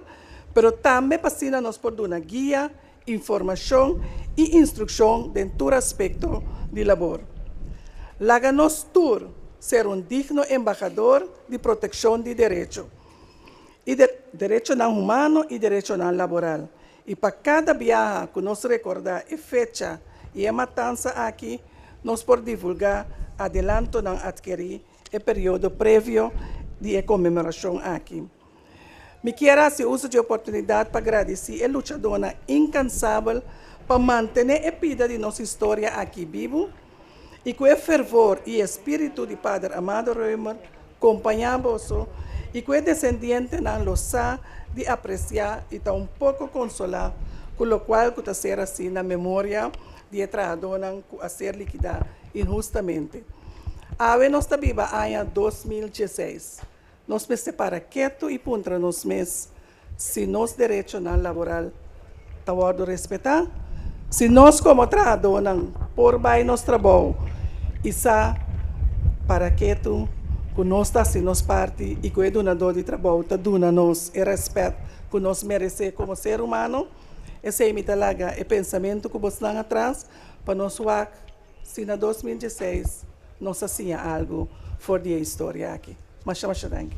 mas também para nos por dar guia, informação e instrução dentro do aspecto de labor. Laga-nos tur ser digno embaixador de proteção de direito. E direito humano e direito laboral. E para cada viagem que nós recordar a fecha e a matança aqui, nós por divulgar adelanto não adquirir o período prévio de comemoração aqui. Me quero se uso de oportunidade para agradecer a lutadora incansável para manter a vida de nossa história aqui vivo e com o fervor e espírito de Padre Amado Reumer acompanhamos e com o descendente não lo sabe de apreciar e está pouco consolar, com o qual que ser assim na memória de trabalhador a ser liquidada injustamente. Ave nós está viva em 2016. Nós me separa quieto e puntra nos meses. Se nos direito laboral está guardo respeitar, se nós como trabalhador por bem nos trabalho, isa para quieto que nós está se nos parte e que o donador de trabalho está dando nos o respeito que nós merecemos como ser humano. Esse é o pensamento que você lá atrás para nós ver se na 2016 nós hacíamos algo fora da história aqui. Mas chama Xarang.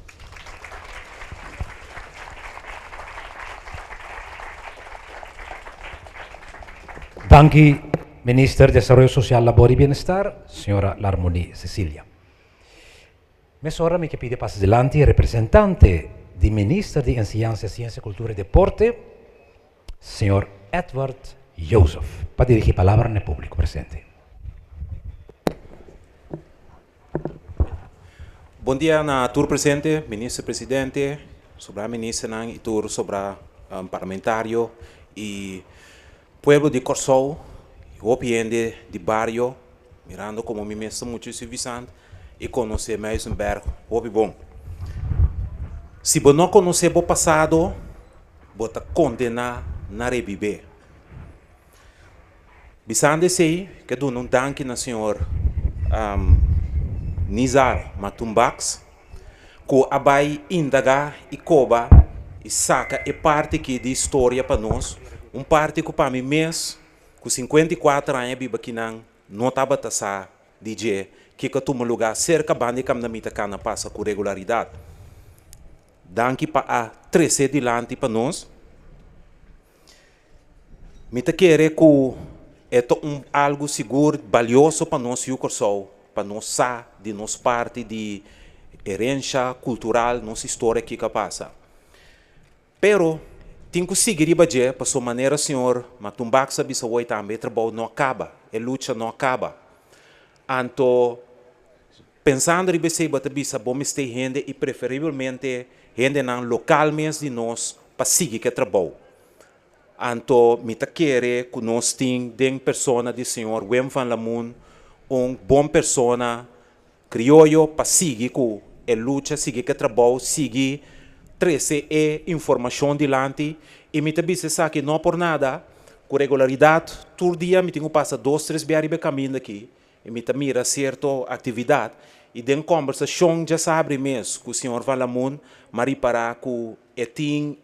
Danke, Minister de Desarrollo Social, Labor y Bienestar, señora Larmoni Cecilia. Mes ora me que pide passe adelante il representante di Minister de Enseñanza, Ciencia, Cultura y Deporte, señor Edward Joseph, para dirigir palabra en el público presente. Bom dia na tour presente, ministro presidente, sobre a ministra e tour sobre parlamentário e pueblo de Corsou, opiende de barrio, mirando como me mesmo muito civilizante e conhecer mais um berg, opi bom. Se você não conhecer o passado, você condenar na reviver. Bisande sei que do não danke na senhor Nizar Matumbax, que abai indagar e coba e saca e parte que de história para nós, parte que para mim mesmo, com 54 anos vivo aqui não estava taça DJ, que toma lugar cerca bande cam na mita cana passa com regularidade. Danke para a 13 dilante para nós. Mita querer que é algo seguro, valioso para nós e o Corsou, para nós sa de nos parte de herança cultural, nossa história que passa. Pero tem que seguir baje para sua maneira, senhor, Matumbax sabe se o também trabalho não acaba, a luta não acaba. Anto pensando em você bata bisa bom este gente e preferivelmente gente não local mesmo de nós para seguir que trabalho. Anto me ta querer que nós tem den persona de senhor Wem van Lamoon bom persona criollo para seguir com a luta, seguir que trabalho, seguir 13 informação dilante e me também se sabe que não por nada, com regularidade, todo dia me tenho passado 2, 3 dias caminho daqui e me mira certa atividade e den conversação já sabe mesmo com o senhor Valamun, mas para que tem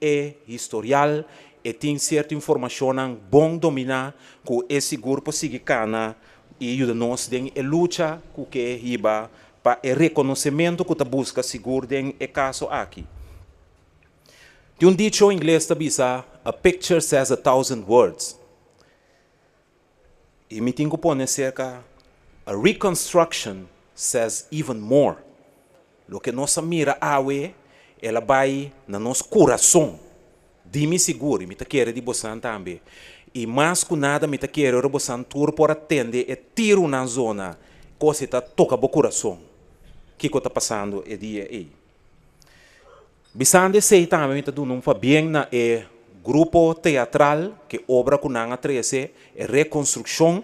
historial e tem certa informação bom dominar que é seguro para seguir cana e ajuda-nos a luta que é riba para o reconhecimento que está busca seguro em caso aqui. Tem dicho em inglês que diz, a picture says 1,000 words. E me tenho que pôr cerca A reconstruction says even more. Lo que nós mira awe, ela vai na nosso coração. Dime seguro, me tá querer de bosan também. E mais que nada, me tá querer de bosan tour por atender e tiro na zona, coisa tá toca bo coração. Que tá passando é dia aí. Bisande sei também me tá dando bem na grupo teatral que obra com nanga 13 é reconstrução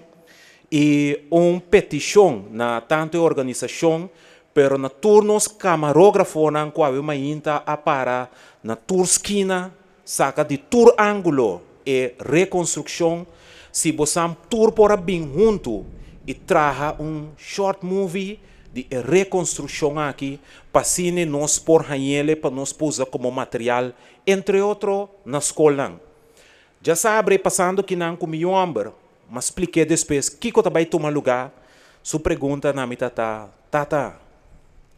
e petição na tanta organização, pero na turnos camarógrafo na qual mainta a para na tour esquina saca de tour ângulo e reconstrução se você tour por bem junto e traga short movie de reconstrução aqui para cine nós por hanhele para nós usar como material entre outros na escola. Já sabe passando que não comigo amber, mas expliquei depois que que vai tomar lugar. Sua pergunta na minha tata,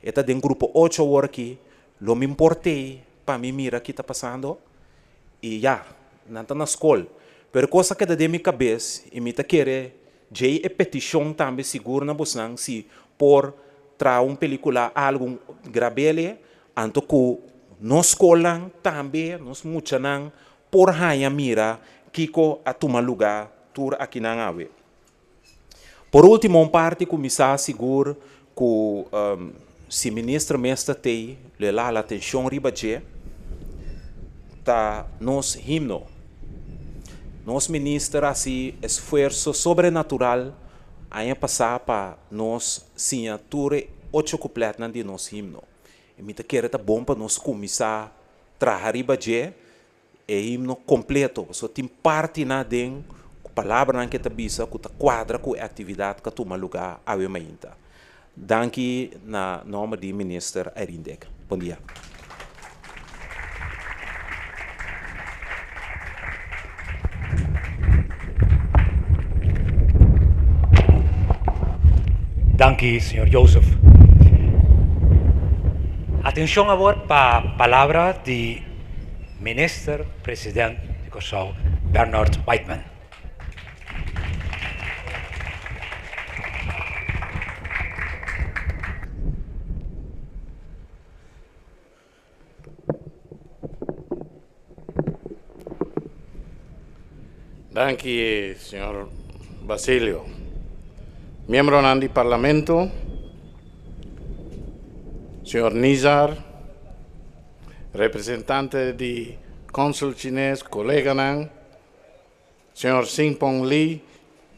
está de grupo 8 horas aqui, lo me importei para me mirar que está passando e já, não está na escola. Pero coisa que de minha cabeça e me tá querer, já é petição também seguro na bolsa se por trazer uma película algo grabele, anto que nos escola também nos muchanan por haya mira kiko a tomar lugar tur aqui na ave. Por último, parte começar seguro que se ministro mestre tem le la atenção ribaje tá nos himno. Nos ministra assim esforço sobrenatural a passar para nos assinatura 8 completas de nos himno. E me tá querendo bom para nós começar a trabalhar ribaje e himno completo. So tem parte na den palavra na que tá bisa que tá quadra com a atividade que toma lugar a mainta. Danke na nome do ministro Erindek. Bom dia. Danke, Sr. Joseph. Atenção agora para a palavra do Ministro Presidente de Kosovo, Bernard Weidmann. Danke, Sr. Basilio. Miembro del Parlamento, Sr. Nizar, representante del cónsul chinés, colega Nan, Sr. Singpong Lee,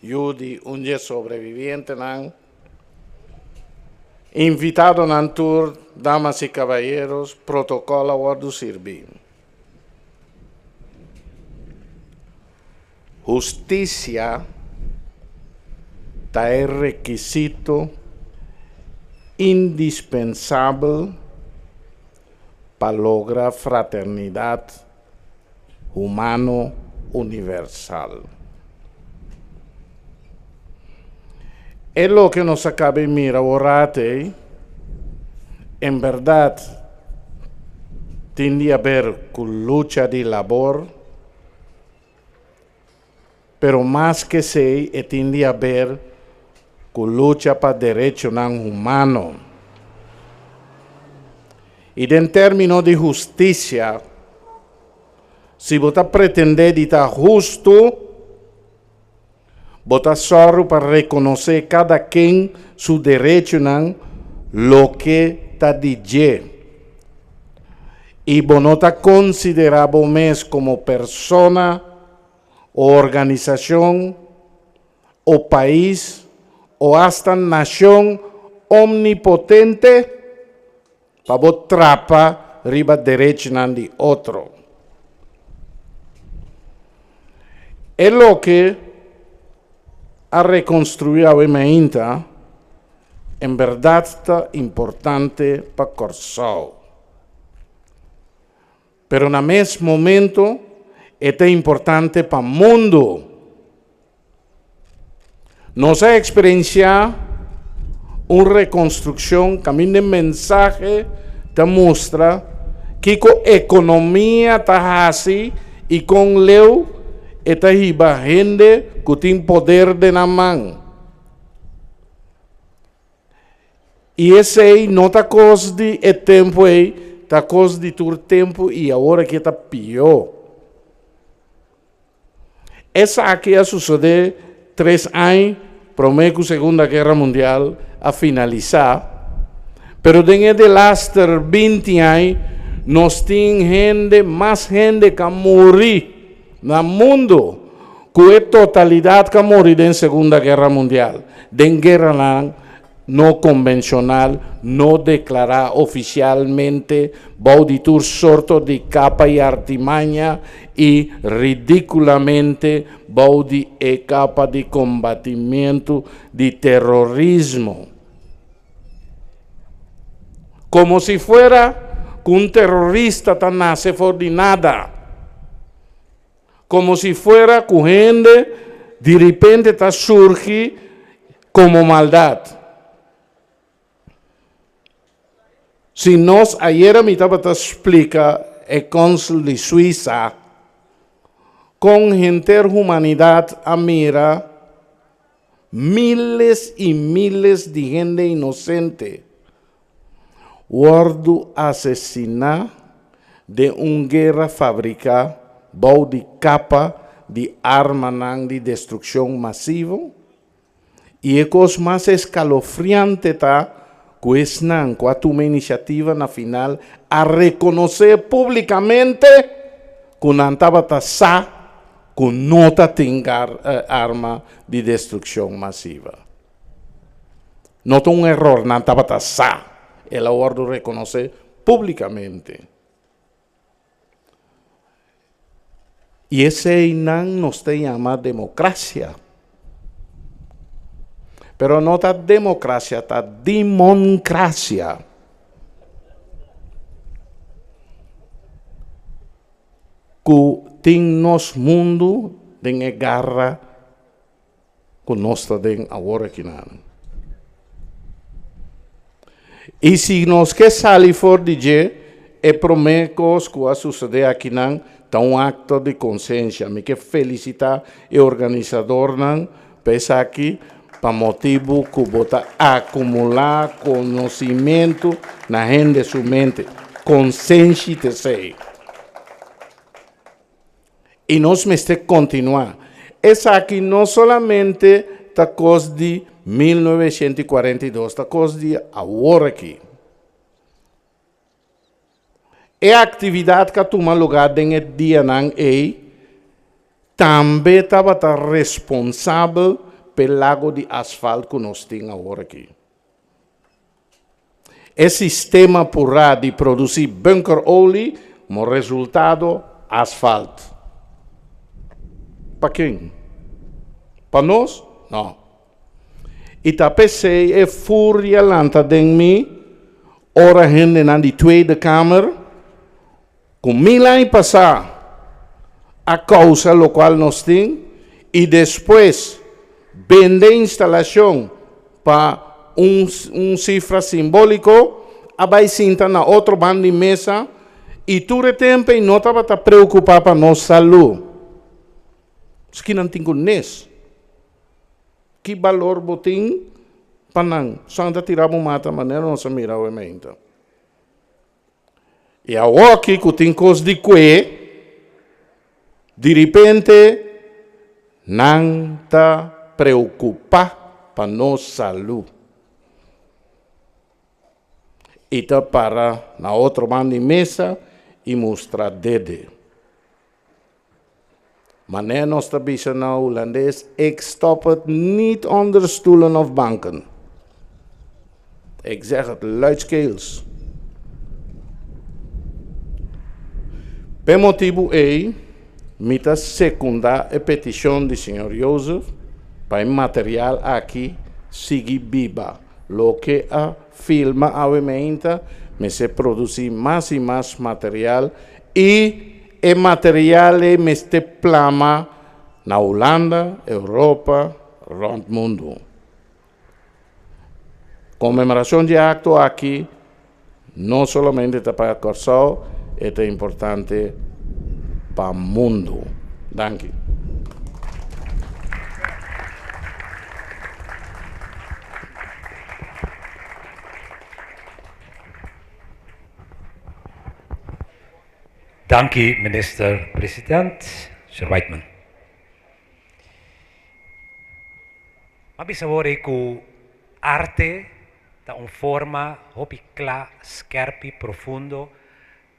yo de un sobreviviente Nan, invitado al tour, damas y caballeros, protocolo a guardo sirvi. Justicia es requisito indispensable para lograr fraternidad humano universal. Es lo que nos acaba de mirar ahora, en verdad, tiene a ver con lucha de labor, pero más que se tiene a ver con lucha para derechos humanos. Y en términos de justicia, si vos pretendés estar justo, vos solo para reconocer cada quien su derecho en lo que está diciendo. Y vos no te considerás vos como persona, o organización, o país, o hasta nación omnipotente, para vos trapa riba derecho de otro. Es lo que ha reconstruido a Mainta, en verdad está importante para Kosovo. Pero en el mismo momento, es importante para el mundo. Nossa experiência, uma reconstrução, caminho de mensaje, te mostra que a economia está assim e com leu está riba gente que tem poder de na mão. E esse aí não está coisa de tempo aí, está coisa de todo tempo e agora que está pior. Essa aqui a suceder 3 anos, prometo a Segunda Guerra Mundial a finalizar, pero dentro de las 20 anos, nós temos mais gente que morrer no mundo, que é totalidade que morrer na Segunda Guerra Mundial, em guerra no convencional, no declarar oficialmente, bauditur sorto de capa y artimaña y ridículamente baudi e capa de combatimiento de terrorismo. Como si fuera que un terrorista tan nace por de nada. Como si fuera que gente de repente ta surge como maldad. Si nós ayer me estava a explicar o cônsul de Suíça com interhumanidade a mira miles e miles de gente inocente guardo assassinar de guerra fabricar bau de capa de arma de destruição massiva e a coisa mais escalofriante tá Cuesnan, com uma iniciativa na final a reconhecer publicamente que não estava que não tem arma de destruição massiva. Não tem erro, não estava ela ordem reconhecer publicamente. E esse não nos chama democracia. Pero não está democracia, está democracia. Que tem nosso mundo de guerra que nós temos agora aqui. E se nós queremos sair fora de dia, é prometo que vai suceder aqui está um acto de consciência. Me quero felicitar o organizador, pensa aqui, para motivo que bota acumular conhecimento na gente sua mente, consciência de si. E nós temos que continuar. Essa aqui não somente está coisa de 1942, está coisa de agora aqui. É a atividade que toma lugar dentro do dia e também estava responsável pelo lago de asfalto que nós temos agora aqui. Esse sistema porá de produzir bunker óleo, como resultado, asfalto. Para quem? Para nós? Não. E tapecei é fúria lanta de mim, ora gente na de Tweede Kamer, com 1000 anos passar, a causa lo qual nós temos, e depois vende instalação para cifra simbólico, vai sentar na outro bando de mesa e todo o tempo não estava preocupado para nossa saúde. Isso que não tem conhece. Que valor botim para não? Só anda tirar uma mata, maneira não se mira o mente. E agora aqui que tem coisa de repente, não está preocupar para nossa saúde. E está para na outra banda de mesa e mostrar dedo. Wanneer nós trabalhamos na holandês, ik stop het niet onder stoelen of banken. Ik zeg het luidkeels. Per motivo mita secundar a petição do Sr. Joseph para o material aqui seguir viva. Lo que a filma obviamente me se produzir mais e mais material e o material me este plama na Holanda, Europa, rond mundo. Comemoração de acto aqui não somente para Corsol, é importante para o mundo. Danke. Dank u, minister-president, Sir Whiteman. Maar bisa horen que arte da uma forma hopi clara, scherpe, profundo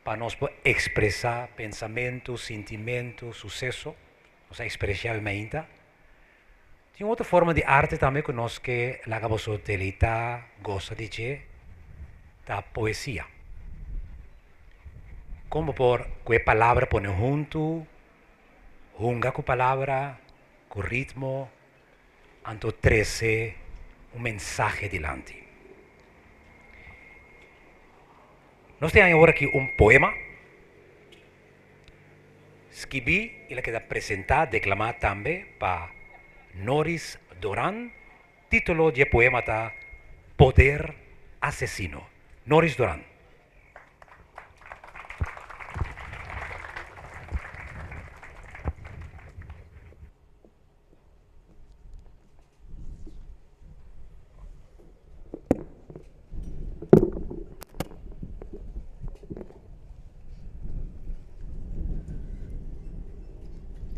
para nós expressar pensamento, sentimento, sucesso, nós expressar uma ainda. Tem outra forma de arte também que nós que la gabosotelita gosta de dizer, da poesia. Como por que palavra põe junto, junga com palavra, com ritmo, anto trece mensagem delante. Nós temos agora aqui poema. Escrevi, ele queda apresentar, declamar também para Noris Duran. Título de poema está Poder Asesino. Noris Duran.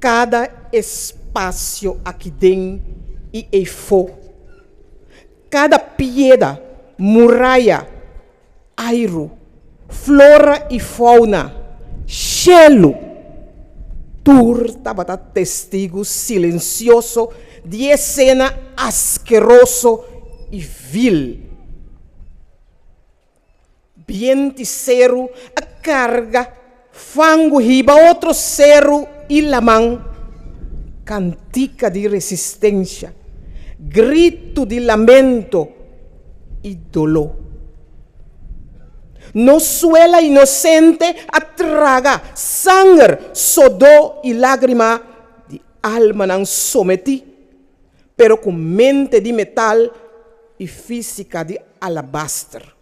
Cada espaço aqui dentro e efo, cada pieda, muralha, airo, flora e fauna, gelo, turta testigo silencioso de cena asqueroso e vil. Viente cero a carga, fango riba outro cero e lamang, cantica de resistência, grito de lamento e dolor. No suela inocente atraga sangue, sudor e lágrima de alma não someti, pero com mente de metal e física de alabastro.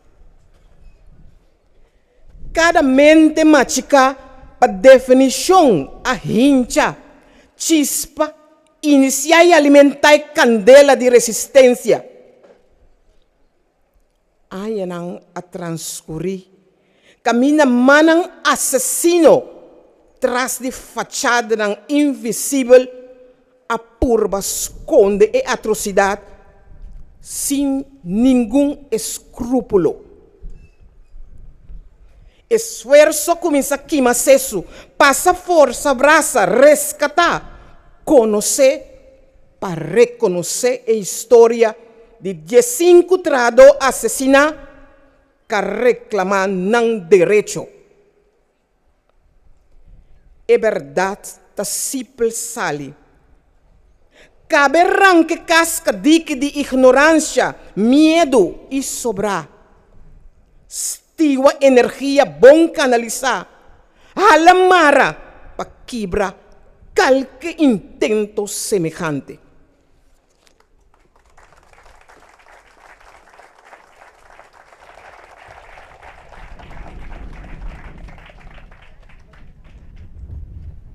Cada mente mágica, para definição, a hincha, chispa, iniciar e alimentar candela de resistência. Ayanang a transcurrir, camina manang assassino, tras de fachada ng invisível, a purba esconde e atrocidade, sem nenhum escrúpulo. Esforço começa aqui, mas isso passa força, abraça, resgatar, conhecer, para reconhecer a história de 15 trado assassinar, que reclamar não direito. É verdade, tá simples sali. Cabe arranque casca dique de ignorância, medo e sobrar. Tiwa energia bom canalizar, alamara para quebrar qualquer intento semejante.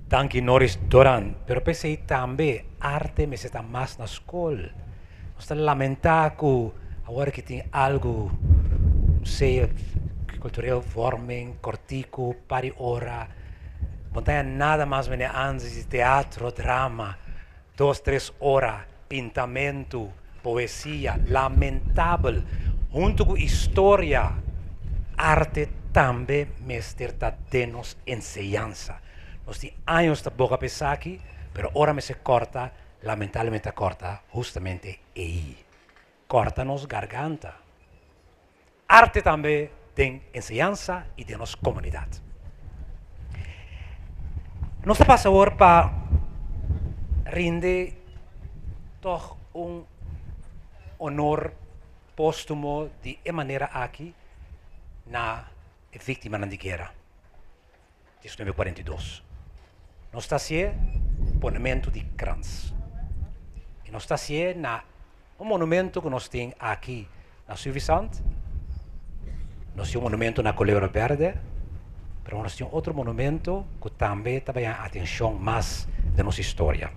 Dank u, Noris Duran. Pero pensei também, arte me está mais na escola. Nós estamos lamentar que agora que tem algo, não sei, cultural forming, cortico, pari ora. Não tem nada mais antes de teatro, drama, 2, 3 horas, pintamento, poesia, lamentável, junto com história, arte também me está dando enseñanza. Nós temos anos de boca pensar aqui, mas agora me se corta, lamentavelmente corta, justamente aí. Corta-nos garganta. Arte também tem enseñanza e de nossa comunidade. Nós passamos agora para render toch honor póstumo de maneira aqui na vítima da guerra de 1942. Nós estamos monumento de Kranz. E nós estamos na monumento que nós temos aqui na São Vicente. Nós temos monumento na Culebra Verde, mas nós temos outro monumento que também tem a atenção mais da nossa história.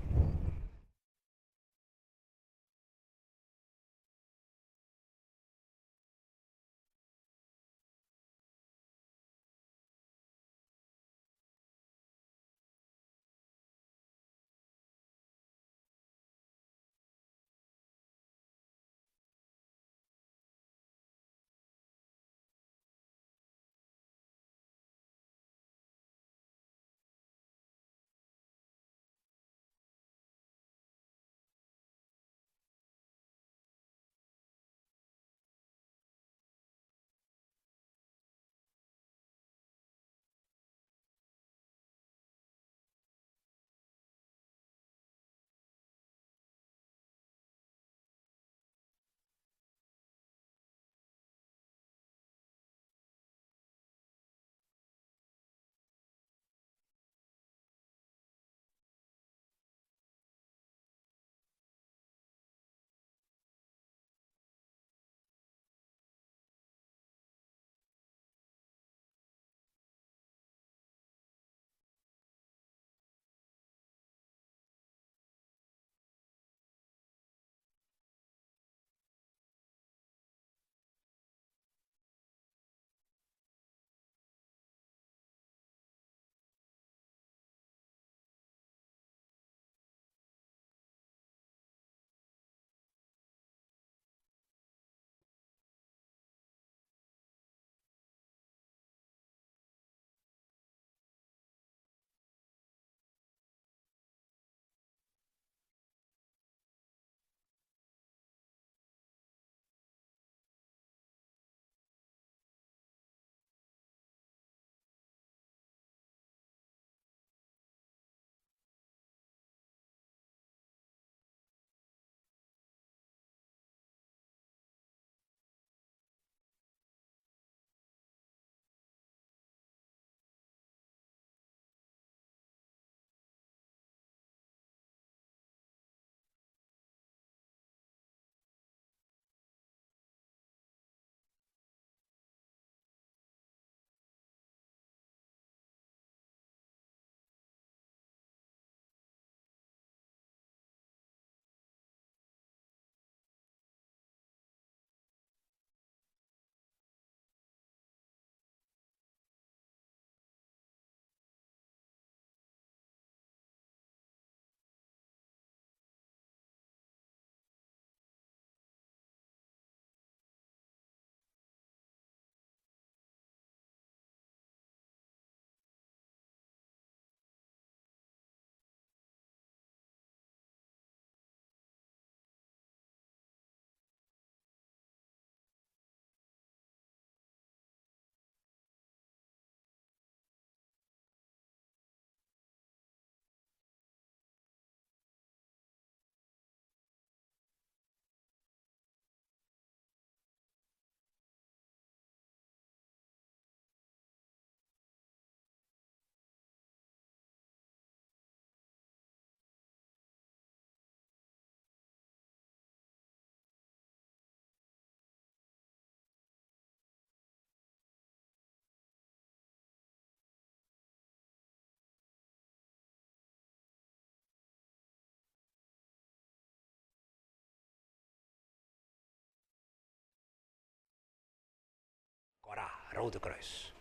Rode Kruis.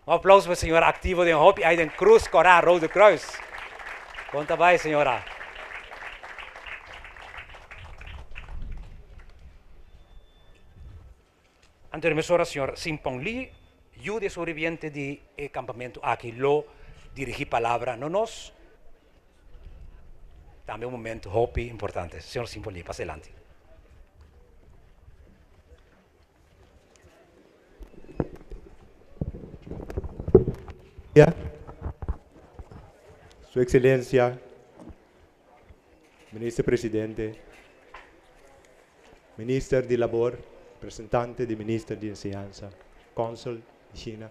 Um aplauso para a senhora activa de Hopi Aiden Cruz Corá, Rode Kruis. Conta vai, senhora. Ante a senhora Simpon Lee, eu de sobreviviente de campamento aqui, lo dirigi palavra no nos. Também um momento Hopi importante. Senhor Simpon Lee, passe adelante. Sua Excelência, Ministro Presidente, Ministro de Labor, representante do Ministro de Enseñanza, Cônsul de China,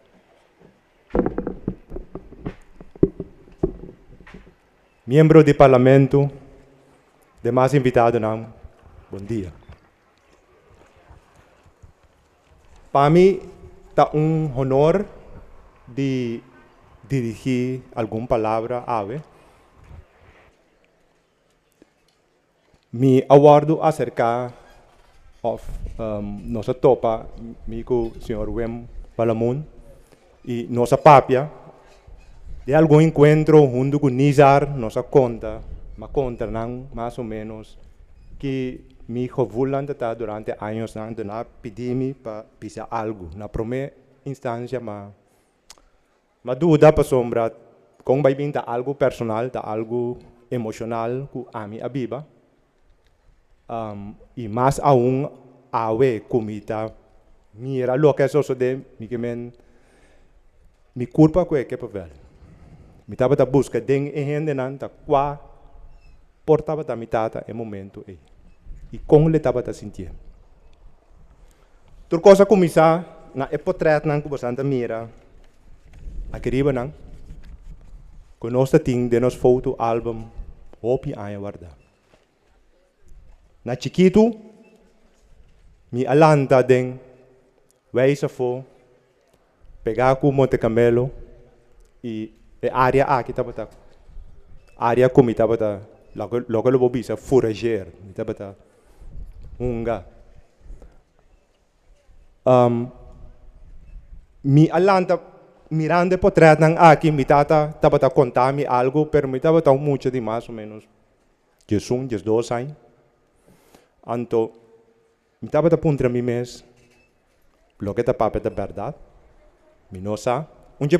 membro do Parlamento, demais invitados, bom dia. Para mim, é honor de dirigir alguma palavra ave. Me aguardo acerca nossa topa, amigo senhor Wem Balamun, e nossa papia, de algum encontro junto com Nizar, nossa conta, uma conta não, mais ou menos, que me rovulan durante anos, não, pedi-me para pisar algo. Na primeira instância, mas dúvida para sombra, com vai vir algo personal, algo emocional que a mim abiba. E mais aún, awe comida, mira lo que é só de mi culpa que é papel. Me tava da busca den gente nan ta qua portava da mitata em momento e como ele tava da sentir. Tur coisa começar na portrait nan que você mira. Aqui não, com nossa ting de nosso foto álbum Hopi Aia Guarda. Na chiquito, me alanta den, weisa fo, pegar com Monte Camelo e a área aqui estava área como estava logo eu vou bisa forager, estava unga. Me alanta mirando portrait nang aqui, me tava contar-me algo, pero me tava tão muito de mais ou menos 12 anos. Então, me tava apontando a mim mesmo, o que é papel da verdade, me não sabe.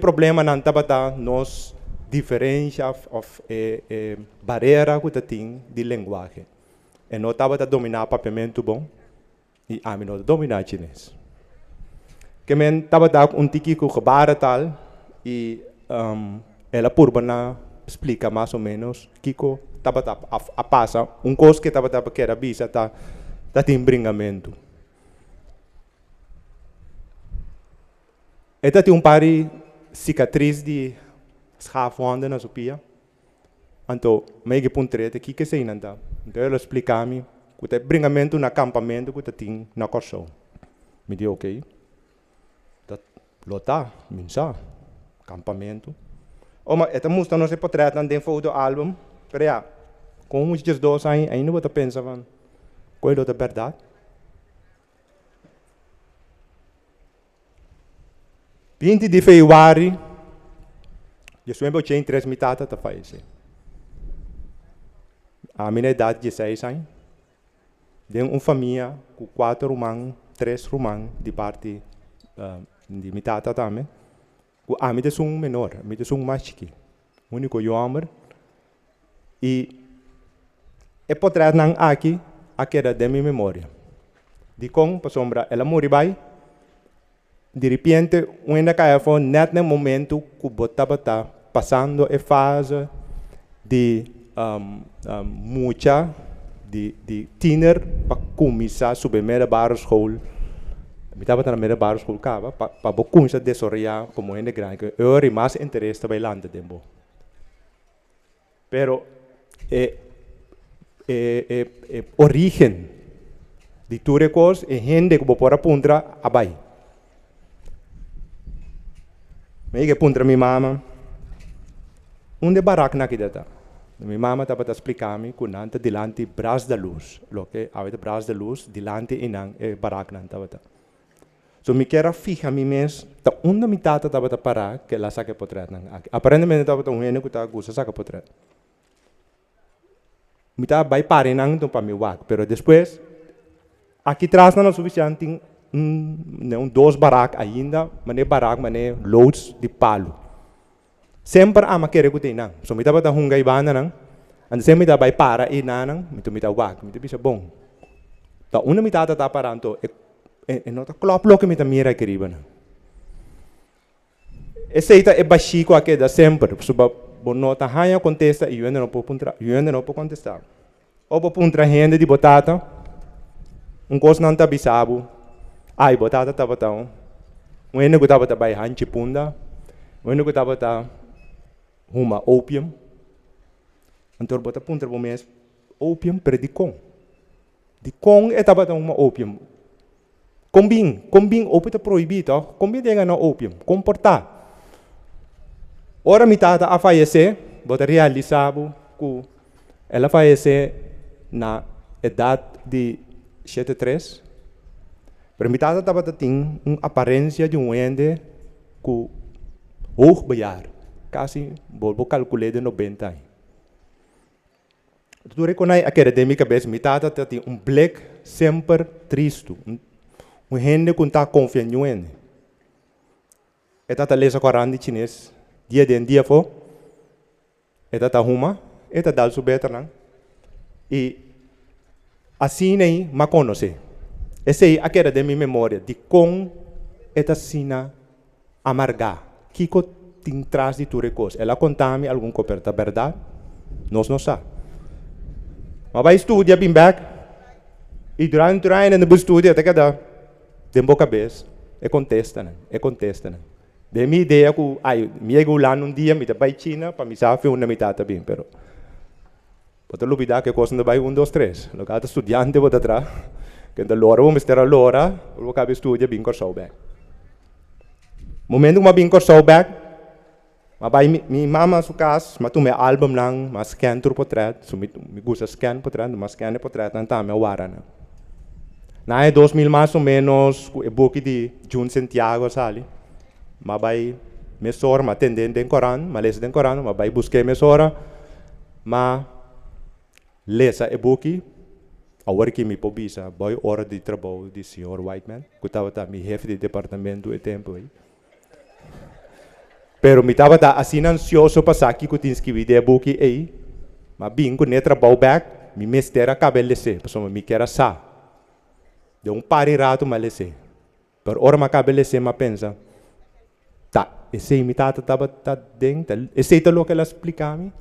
Problema não tava nos diferença of barreira que tem de linguagem. E não tava dominar papamento bom e a mim não dominar chinês. Que men tava tiki com gebaren tal e ela purba explica mais ou menos kiko tava a passa coisa que tava que era bisa tá tem bringamento. Esta tem pari cicatriz de schaafwanden na sopia. Então, meio que treta que sei nada. Então ela explica-me que tem bringamento na acampamento que tem na corção. Me disse ok. Lota, minsa, acampamento. Mas esta música não se portrait não tem foto álbum, pero com uns 12 anos ainda você pensa qual é a verdade? 20 de fevereiro, eu sempre tinha 3 mitades da fase. A minha idade de 16 anos, tenho uma família com 4 irmãos, 3 irmãos de parte de mitad também. A mim é um menor, a mim é um mais chique. O único homem. E é portrait não aqui, era de minha memória. De como, para sombra, ela morreu bem. De repente, ainda caiu foi net no momento que botava passando a fase de muita de teenager para começar a subir a barra school. Me estava na primeira barra school para começar a desarrollar como ainda grande. Eu era mais interesse bailando tempo. Pero origem de tudo coisa é gente que pode apontar a bai. Me que aponta minha mama. Onde barack na queda? Minha mama estava a explicar-me que nanta dilante braço da luz, lo que havia braço da luz dilante e não barack não estava. So me quero fija mi mes, ta onda mi tata tava ta para que la saque potret nang. Aparentemente tava ta hene ku ta gusa saca potret. Mi tava vai pare nang to pa mi wak, pero después aqui atrás não é suficiente dois barracos ainda, mas barraco, mas loads de palo. Sempre ama querer que tem nang. So mi tava ta hungai bana nang, and sempre mi tava vai para e nang, mi tava wak, mi tava bisa bom. Ta una mi tata ta paranto e nota klop que me tá mira aqui riba. Esse aí é baixinho aqui da sempre, suba bonota hanya contesta e eu ainda não posso contestar. Ou vou puntra renda de botata, coisa não tá bisabo, ai botata tá botão, ainda que tava tá bai hanchi punda, ainda que tava tá uma opium, então bota puntra bom mês opium per de com é tava tá uma opium. Combin opium tá proibido, combin denga na opium, comportar. Ora mi tata a falecer, bota realizado que ela faleceu na idade de 73. Pero mi tata estava tendo uma aparência de ende que hoog bejaar, quase vou calcular de 90 anos. Tu reconhece acadêmica vez mi tata tem blik sempre triste, gente que está confiando em ele. E tata lesa Coran chinês. Dia den dia fo, eta ta huma, eta dal subeta nang, e assim nem ma conhece. Esse aí aquela de minha memória de com eta sina amarga, kiko tin tras de ture cos. Ela contame algum coperta verdade, nós não sabe. Mas vai estudar bem back, e durante o ano no estudo até cada tempo cabeça, é contesta não. De minha ideia que, me chego lá num dia, me vai China, para me saber onde me está bem, pero pode olvidar que coisa não vai 1, 2, 3. Lo cada estudante vou atrás, que da lora vou mister a lora, vou acabar estudar bem corso back. Momento que me bem corso back, mas vai minha mama su casa, mas tu me álbum lang, mas scan tur portrait, so me gusta scan portrait, mas scan portrait não tá me wara na. Na é 2000 mais ou menos, o book de Jun Santiago sali. Ma vai mesora, ma tendendo em Coran, ma lesa den Coran, ma vai buscar mesora, ma lesa e buki, a hora que me pobisa, vai hora de trabalho de senhor Whiteman, que estava tá mi jefe de departamento e tempo aí. Pero me estava tá assim ansioso para saber que tinha que vir de buki aí, ma bem que ne trabalho back, me mestera cabelo lese, pessoal me quer sa, de par de rato ma lese, pero hora ma cabelo lese ma pensa. Esse mi tata estava dentro, esse é o que ela explicava.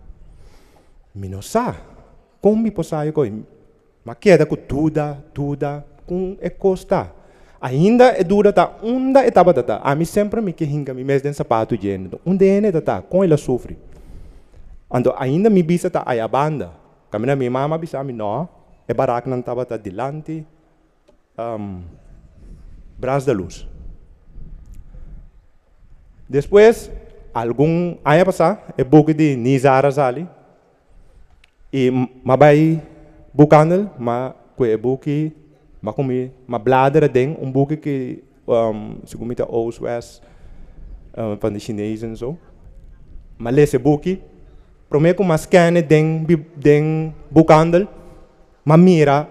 Me não sabe como me posso com, mas queda com tudo, com é costa. Ainda é dura tá, onda estava tá. A mim sempre me que hinga me mesmo de sapato gênero, onde é tá, com ela sofre. Ando ainda me bisa tá aí a banda, caminha minha mama bisa me não, é barato não estava tá delante, braço da luz. Depois, algum ano passado, é book de Nizara Zali. E vai buscando, mas é book, mas como bladeren ding, boek que segundo me Oost-West van de Chinezen en zo. Maar lees boekje, probeer maar scannen ding boekhandel, maar mira,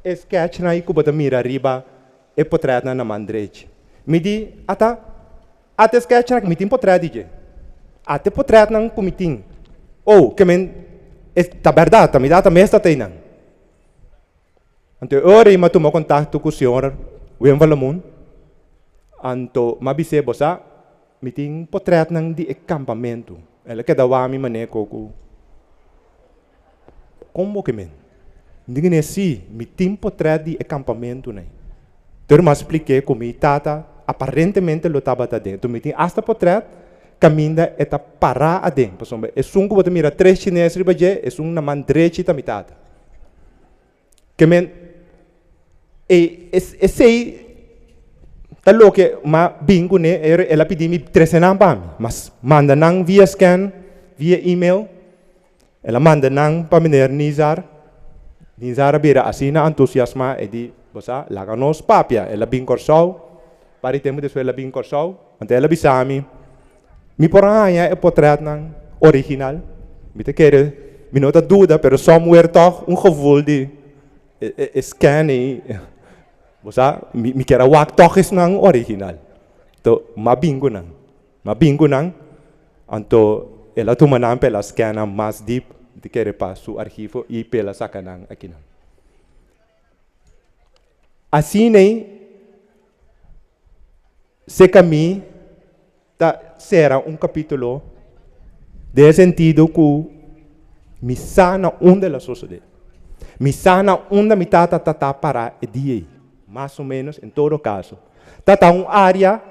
sketch na iku bota mira riba, e portret na mandrete. Me di ata sketch na mitin portret dije, ata portret na kumitin. Oh, que men, tá verdade, tá me dá também esta teinan. Então, ora eu tomo contato com o senhor, William Valamun, anto mabise bosa, miting portret nang di acampamento. Ela que dá a mim mané coco. Como que men? Ninguém é assim, miting portret di acampamento né. Então, mas expliquei como tata aparentemente lo estava dentro. Miting hasta portret caminha eta para adentro. Por exemplo, é um que você mira 3 chineses ribaje, é um na mandrechi tamitata. Que men esse talo que ma bingo ne ela pedi mi 300 pam, mas manda nang via scan, via email. Ela manda nang pa miner Nizar bira asina entusiasma e di bosa, laga nos papia, ela bin corsau, pari tempo de ela bin corsau, ante ela bisami, mi poranga é portret nang original, mi te quer, mi nota dúvida, pero somewhere toch gevoel de scan e, bosa, mi quer wak toch is nang original, to mabingo nang, anto ela tumanam pela scan mais deep, de querer para su arquivo e pela sacanang aqui não. Assim se caminho será capítulo de sentido que me sana onde a sociedade, me sana onde me tata para o dia, mais ou menos em todo caso. Tata área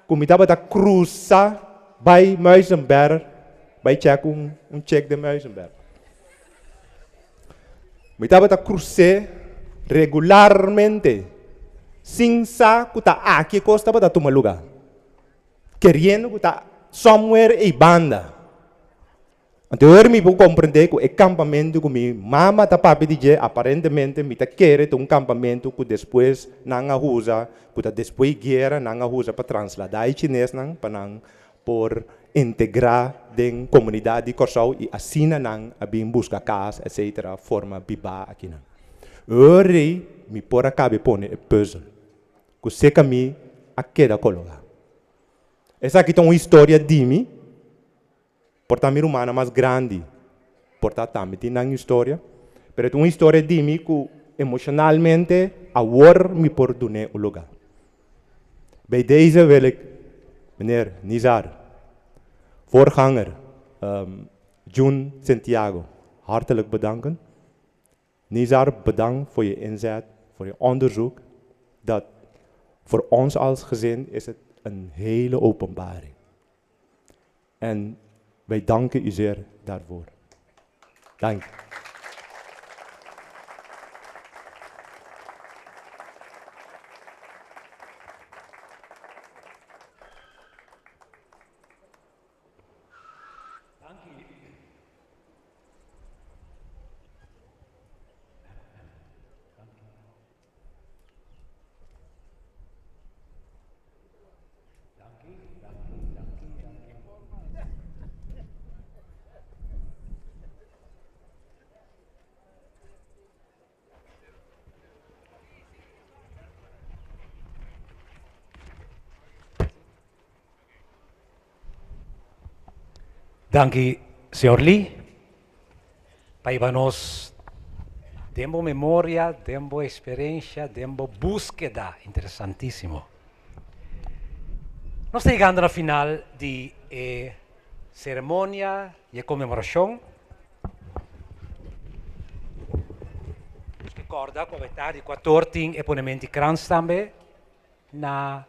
que me tava da cruza by Muizenberg, by check check de Muizenberg. Me estava a cruzar regularmente, sem saber que está aqui, que estava a tomar lugar. Querendo que está somewhere em banda. Então, eu me vou compreender que o campamento que minha mama está para pedir, aparentemente, me está querendo campamento que depois não usa, que depois guerra não usa para trasladar o chinês, para por integrar dentro da comunidade de Corsau e assim não abrir busca casa, etc. forma biba aqui não. Hoje me por acabe pôr o puzzle, que se caminho a queda colocar. Essa aqui é uma história de mim, portanto humana mais grande, portanto também tem uma história, mas é uma história de mim que emocionalmente agora me por donar o lugar. Bij deze wil ik meneer Nizar, voorganger June Santiago, hartelijk bedanken. Nizar, bedankt voor je inzet, voor je onderzoek. Dat voor ons als gezin is het een hele openbaring. En wij danken u zeer daarvoor. Dank. Danke, Sr. Lee. Paivanos, tempo memoria, tempo experiencia, tempo búsqueda, interessantíssimo. Nós estamos chegando ao final de cerimônia e comemoração. Nós recordamos que vai 14 eponementi krans também na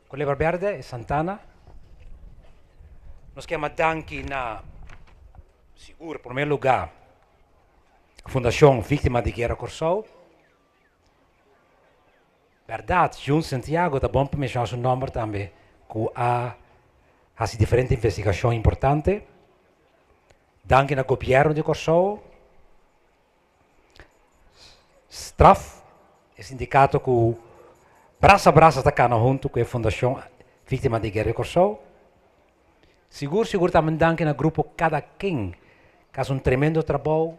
Culebra Verde e Santana. Nós queremos danke na, seguro, em primeiro lugar, a Fundação Vítima de Guerra Corsau. Verdade, Jun Santiago, tá bom para mencionar seu nome também, que há diferentes investigações importantes. Danke ao governo de Corsau. Straf, é sindicato que braço a braço está cá junto com a Fundação Vítima de Guerra Corsau. Seguro também danke ao grupo Cada Quem, que faz tremendo trabalho.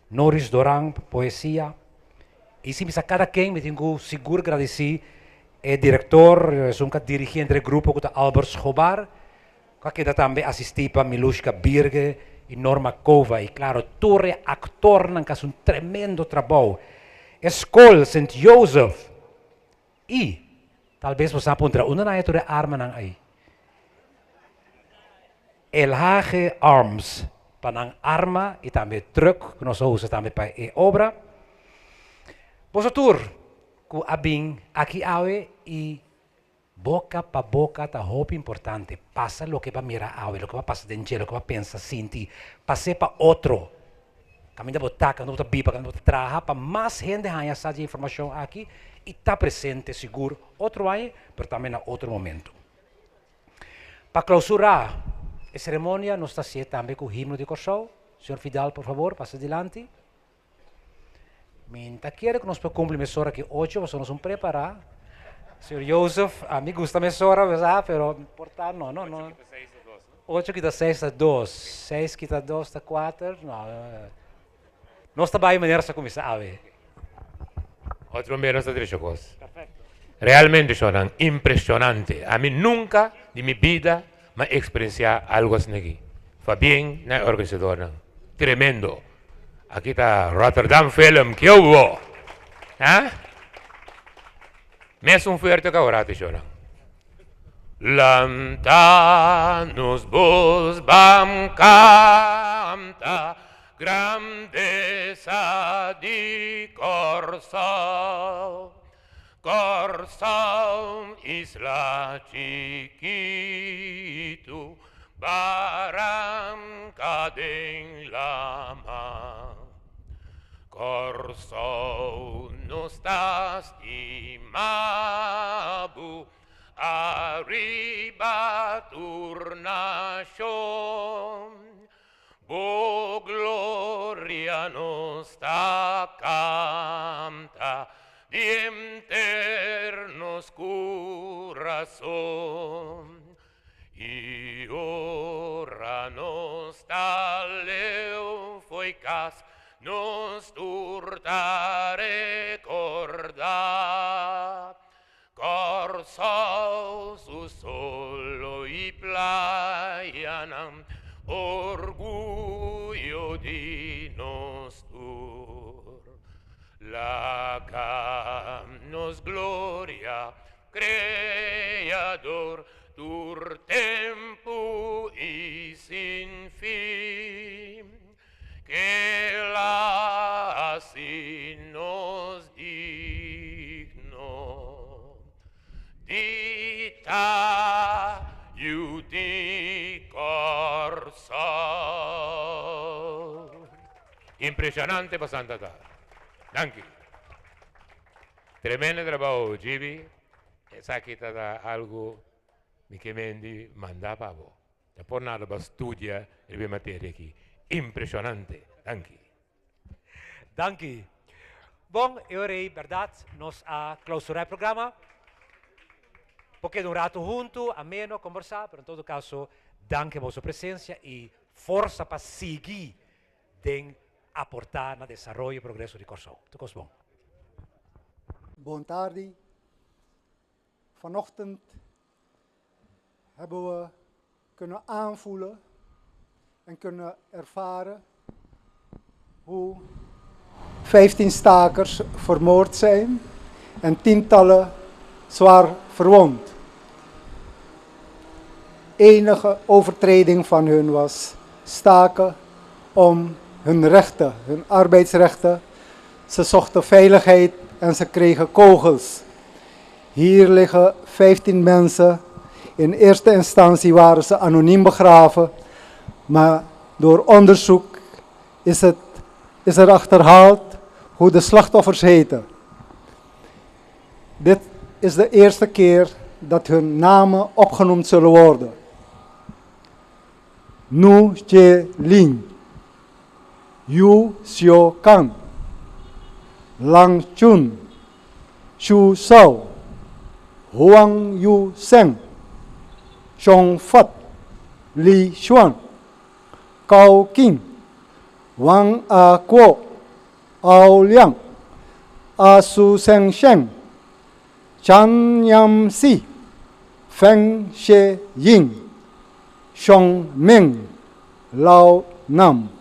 Norris Doran, poesia. E sim, a Cada Quem, me tenho seguro agradecer o diretor, dirigente do grupo, que é Albert Schobar, que também assistiu para Milushka Birge e Norma Kova. E claro, todos os atores que fazem tremendo trabalho. Escola St. Joseph. E, talvez você aponte, onde é a arma aí? LHG Arms, para arma e também truck, que nós usamos também para a obra. Vosotros, que abin aqui awe e boca para boca está muito importante. Passa o que vai mirar awe, o que vai passar dentro, o que vai pensar, sentir. Passe para outro. Caminha para botar, caminha para bipa, caminha para trabalhar, para mais gente ganhar essa informação aqui e está presente, seguro, outro ano, mas também em outro momento. Para clausurar a cerimônia, nós estamos também com o himno de Corsau. Senhor Fidal, por favor, passe adiante. Minta quiere que nos cumplir mesora que 8, pues nos preparar. Senhor Joseph, a mí gusta mesora, ¿verdad? Pero importar no. 8 quita 6 está 2. 6 quita 2 está 4. No está bem maneira essa comissão, sabe? Otro menos de 3 chocos. Realmente son impresionante. A mí nunca de mi vida me experienciado algo así. Fue bien, na organizadora. Tremendo. Aquí está Rotterdam Film, que hubo. ¿Ah? Me es un fuerte cabrate, Shona. Lantanos vos bam canta, grandeza di Corsal. Corsal, isla chiquito, barranca de la mar. Corsal no estás estimado, arriba turnación, bo gloria nos está canta, de eternos corazón, y ora nos está leo foi cas, nos turta recordar, Corsal su solo y playa, orgullo de nostur. La nos gloria, creador, tur tempo y sin fin, que la así nos digno. Dita Yudi Corsal. Impresionante para Santa Tara. Danke. Tremendo trabajo, Gibi. Esa kita da algo que mendi manda para vos. Por nada para estudiar la materia aquí. Impressionante. Danke. Danke. Bom, eu irei, verdade, nos a clausurar o programa. Porque de um rato junto, ameno, conversar, mas em todo caso, danke por sua presença e força para seguir em aportar no desenvolvimento e progresso de Corsal. Tudo bom. Boa tarde. Vanochtend hebben we kunnen aanvoelen en kunnen ervaren hoe 15 stakers vermoord zijn en tientallen zwaar verwond. Enige overtreding van hun was staken om hun rechten, hun arbeidsrechten. Ze zochten veiligheid en ze kregen kogels. Hier liggen 15 mensen. In eerste instantie waren ze anoniem begraven, maar door onderzoek is er achterhaald hoe de slachtoffers heten. Dit is de eerste keer dat hun namen opgenoemd zullen worden. Nu Je Lin, Yu Xiao Kan, Lang Chun, Xu Sao, Huang Yu Seng, Chong Fat, Li Xuan, Cao King, Wang A Kuo, Ao Liang, A Su Seng Sheng, Chan Yam Si, Feng Xie Ying, Xiong Ming, Lao Nam.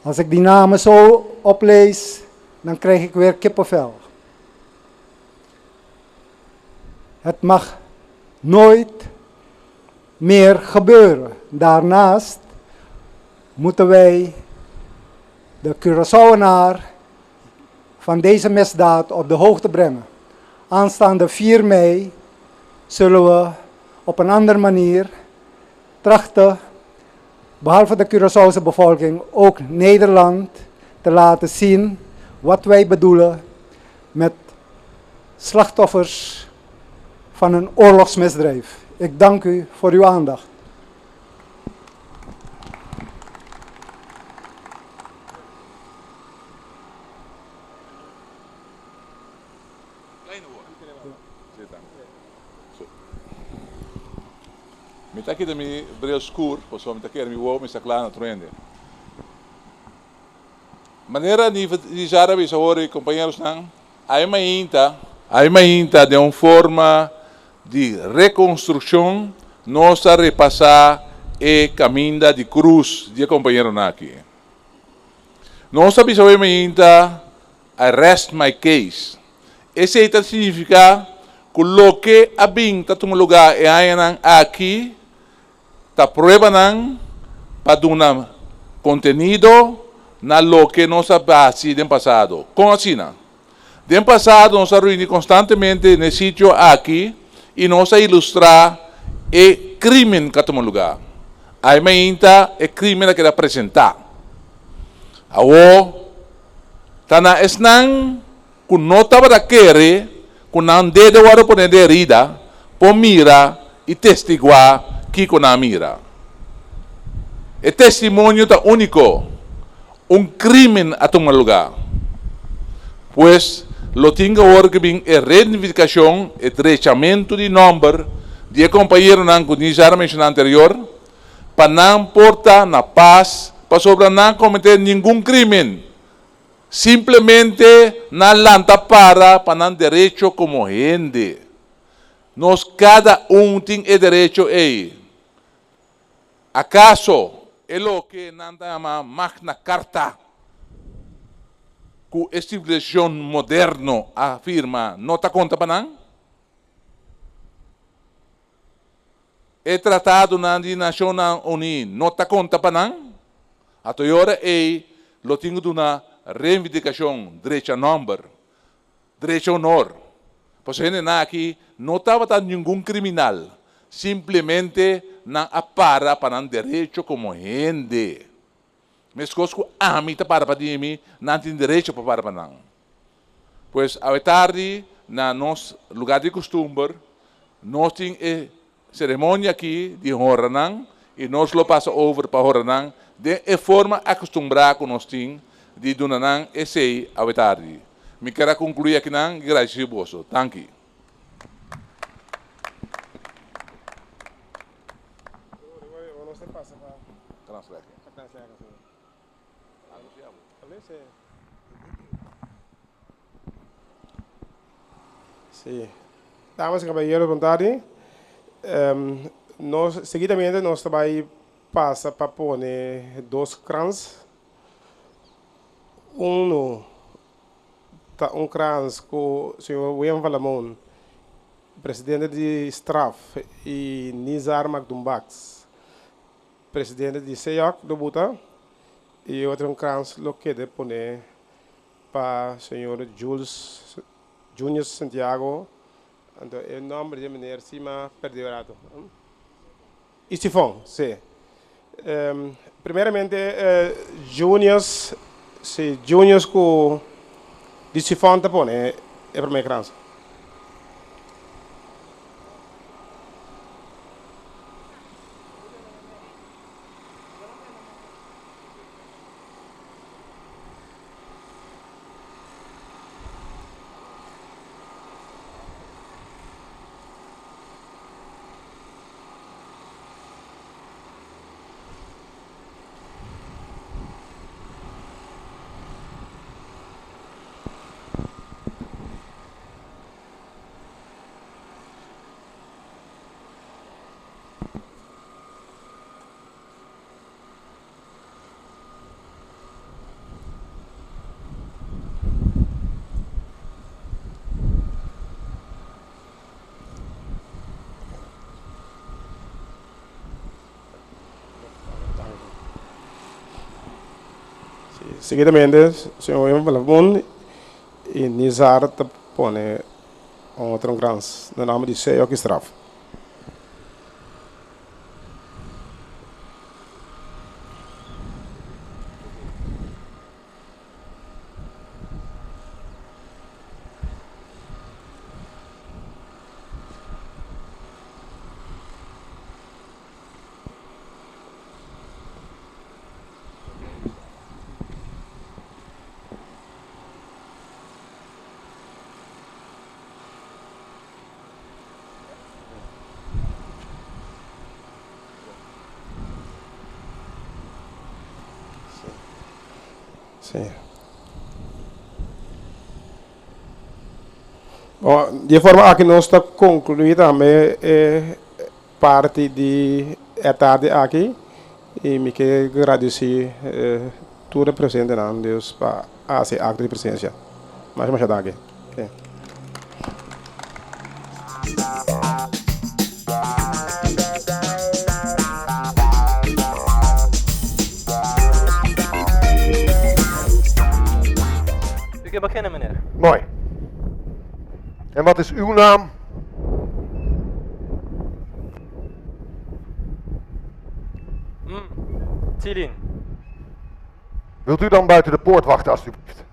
Als ik die namen zo oplees, dan krijg ik weer kippenvel. Het mag nooit meer gebeuren. Daarnaast moeten wij de Curaçaoenaar van deze misdaad op de hoogte brengen. Aanstaande 4 mei zullen we op een andere manier trachten, behalve de Curaçaose bevolking, ook Nederland te laten zien wat wij bedoelen met slachtoffers van een oorlogsmisdrijf. Ik dank u voor uw aandacht. Me está aqui da minha breu escuro, posso me está aqui da minha uo, me está claro na trende. Maneira de já ver agora, companheiros, não? Aí ainda de uma forma de reconstrução, nossa repassar e caminho de cruz de companheiro aqui. Nossa visão ainda arrest my case. Esse significa que a bem tá um lugar e aí aqui tá prueba não para dar conteúdo na lo que nossa base do passado. Como assim? Do passado nós reunimos constantemente nesse sítio aqui e nós ilustrar o crime que toma lugar. Aí ainda é crime que apresentar. Agora tá na esnan com nota para querer com não deve agora poner de herida por mira e testiguar que com a mira. O testemunho tá único. Crime a tomar lugar. Pues lo tengo ahora que vem a reivindicação e trechamento de número de companheiro não que já mencionado anterior para não portar na paz para sobre não cometer nenhum crime. Simplesmente não lanta para não direito como gente. Nós cada tem o direito aí. ¿Acaso é o que não chama Magna Carta, que a civilização moderna afirma, não está conta para não? É tratado na Nações Unidas, não está conta para não? Até agora é lo tenho de uma reivindicação, direito a número, direito a honor. Pois aqui não estava nenhum criminal, simplesmente não apara para não direito como gente. Mas coisas que a mim para mim não tem direito para não. Pois a tarde na nosso lugar de costume nós temos cerimônia aqui de honra não e nós lo passa over para honra não de forma acostumbrada que nós temos de donar não esse a tarde. Me quero concluir aqui não graças a você. Thank you. Sí. Damas y caballeros, buenas tardes. Seguidamente nós vai passar para poner dois crans. Um crans com o senhor William Valamon, presidente de STRAF, e Nizar Magdumbax, presidente de SEOC do Buta, e outro crans lo que de poner para o senhor Júnior Santiago, então, o nome de maneira cima perdido. Istifon, sim. Primeiramente, Júnior com Istifon tá pone é a primeira criança. Seguidamente, o senhor William Valamon e Nizar tá pone outro grande no nome de SEOC STRAF. Sí. De forma que nós está concluído também parte de tarde aqui e me quero agradecer todo o presente não Deus para esse acto de presença. Mais aqui. Okay. U kunt beginnen, meneer. Mooi. En wat is uw naam? Chilin. Wilt u dan buiten de poort wachten, alstublieft?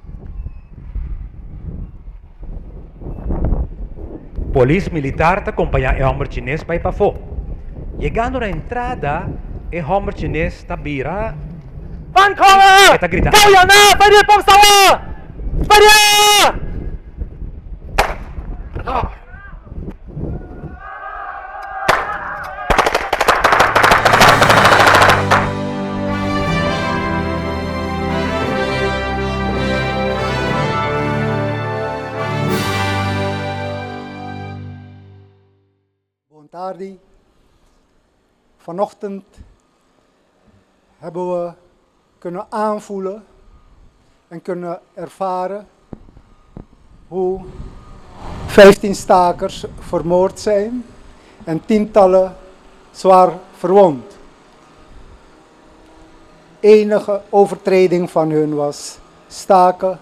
Polis militar te acompanha o homem chinês para ir para fora. Chegando na entrada, o homem chinês está vira. Vankomen! Está gritando. Kauja na! Bij de pomstouwen! Spanjaard! Tardi. Vanochtend hebben we kunnen aanvoelen en kunnen ervaren hoe 15 stakers vermoord zijn en tientallen zwaar verwond. Enige overtreding van hun was staken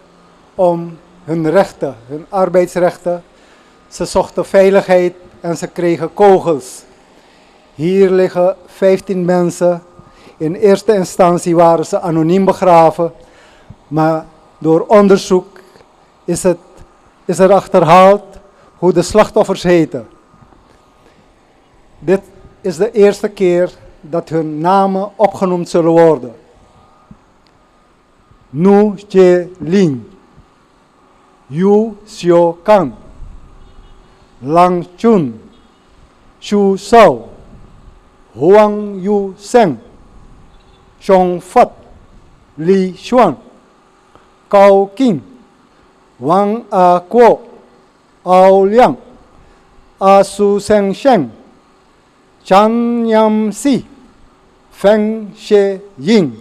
om hun rechten, hun arbeidsrechten. Ze zochten veiligheid en ze kregen kogels. Hier liggen 15 mensen. In eerste instantie waren ze anoniem begraven, maar door onderzoek is er achterhaald hoe de slachtoffers heten. Dit is de eerste keer dat hun namen opgenoemd zullen worden. Nu Che Lin, Yu Xiao Kan, Lang Chun, Xu Shao, Huang Yu Seng, Chong Fat, Li Xuan, Cao King, Wang A Kuo, Ao Liang, A Su Seng Sheng, Chan Yam Si, Feng She Ying,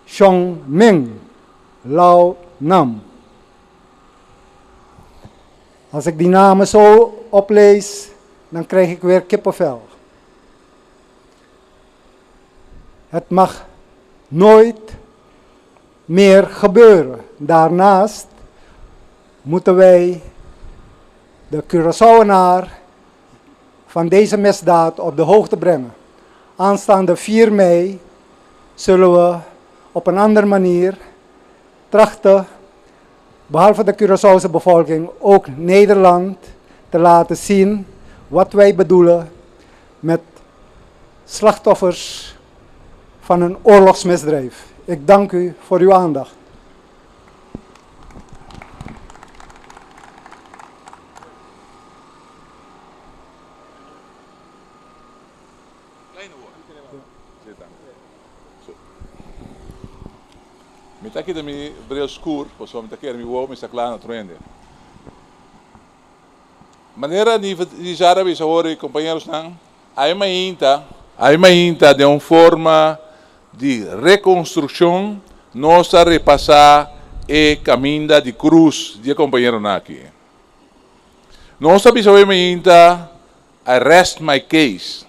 Xiong Ming, Lao Nam. Als ik die namen zo oplees, dan krijg ik weer kippenvel. Het mag nooit meer gebeuren. Daarnaast moeten wij de Curaçaoenaar van deze misdaad op de hoogte brengen. Aanstaande 4 mei zullen we op een andere manier trachten, behalve de Curaçaose bevolking, ook Nederland te laten zien wat wij bedoelen met slachtoffers van een oorlogsmisdrijf. Ik dank u voor uw aandacht. Me está aqui também breu escuro, posso me aqui me vou me está claro na trende. Maneira de já ver agora companheiros não, aí ainda de uma forma de reconstrução nossa repassar e caminho de cruz de companheiro aqui. Nossa visão ainda arrest my case.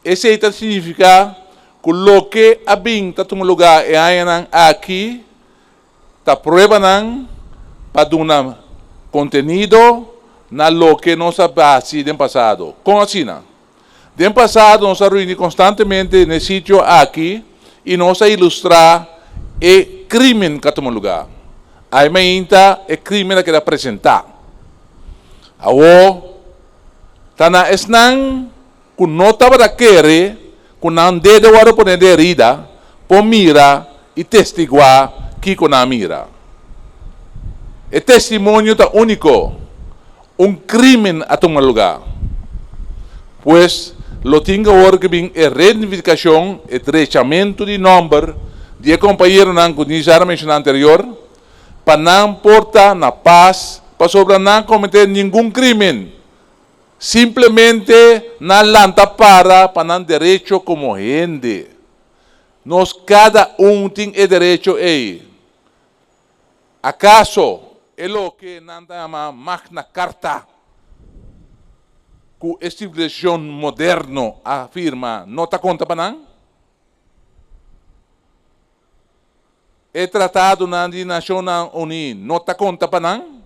Esse aí significa coloque a binta em um lugar e aí aqui ta prueba nan para dar contenido na lo que nos ha pasado del pasado. Como así? Del pasado nos ha reunido constantemente en el sitio aquí y nos ha ilustrado el crimen que toma lugar. Hay mainta el crimen que da presentar. Ahora, tana esnan kun nota para querer, kun nan dedo waro poner de herida, por mira y testiguar que con la mira. El testimonio está único. Un crimen a tomar lugar. Pues lo tengo ahora que bien es reidentificación, el derechamiento de nombre de companheiro não que já mencionou anterior, para não portar na paz, para sobre não cometer nenhum crime. Simplesmente não lanta para não direito como gente. Nós cada tem o direito aí. ¿Acaso é o que não chama Magna Carta, que a civilização moderna afirma, não está conta para não? É tratado na Nações Unidas, não está conta para não?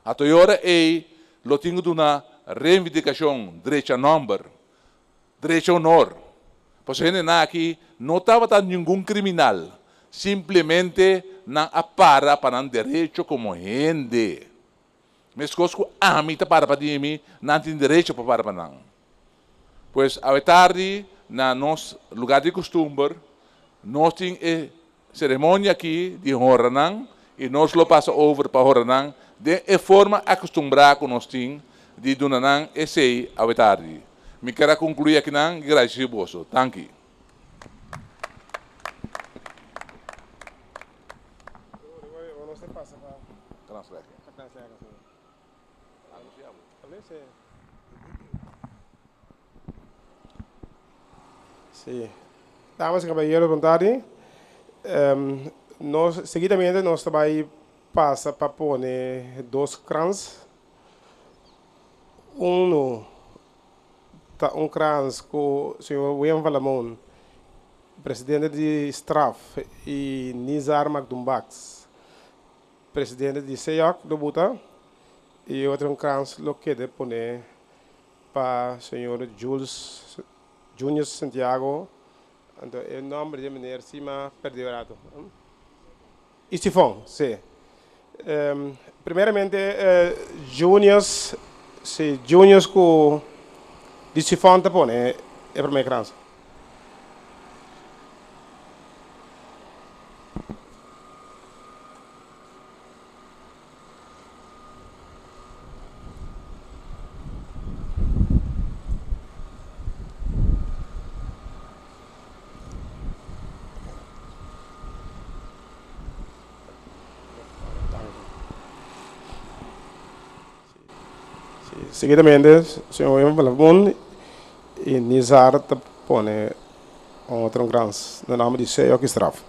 A agora é lo tenho de uma reivindicação, direito a número, direito a honor. Pois a gente aqui não estava tendo nenhum criminal, simplesmente não apara para não direito como gente. Mas coisas que a mim para mim não tem direito para não. Pois a tarde na nosso lugar de costume, nós temos cerimônia aqui de Horanang e nós lo passa over para Horanang de forma acostumbrada que nós temos de Dunanang esse a tarde. Me quero concluir aqui não, graças a Deus. Thank you. Sí. Damas y caballeros, boa tarde. Seguidamente, nós também passa para pôr 2 crans. Um crans com o senhor William Valamon, presidente de Straf, e Nizar Magdumbax, presidente de SEOC do Buta, e outro crans que de pôr para o senhor Júnior Santiago. Então, o nome de menino cima perdeu rato. Istifon, sim. Primeiramente, Júnior com Istifon te põe é a primeira criança. Seguidamente, o senhor Ivan Valamon e Nizar te põe outro grande, no nome de SEOC Straf.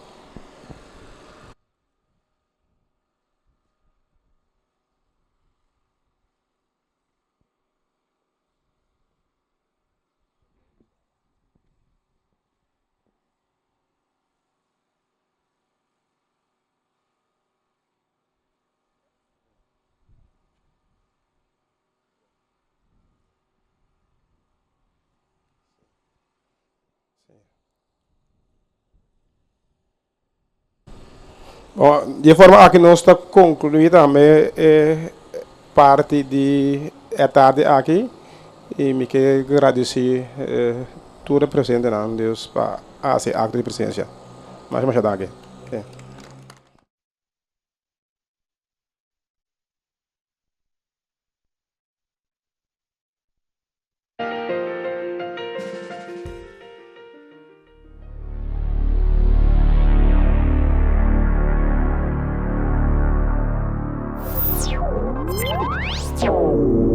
Bom, de forma que nós está concluída também parte de tarde aqui e me quero agradecer toda a presença de Deus para esse acto de presença. Mais aqui. Okay. Ciao.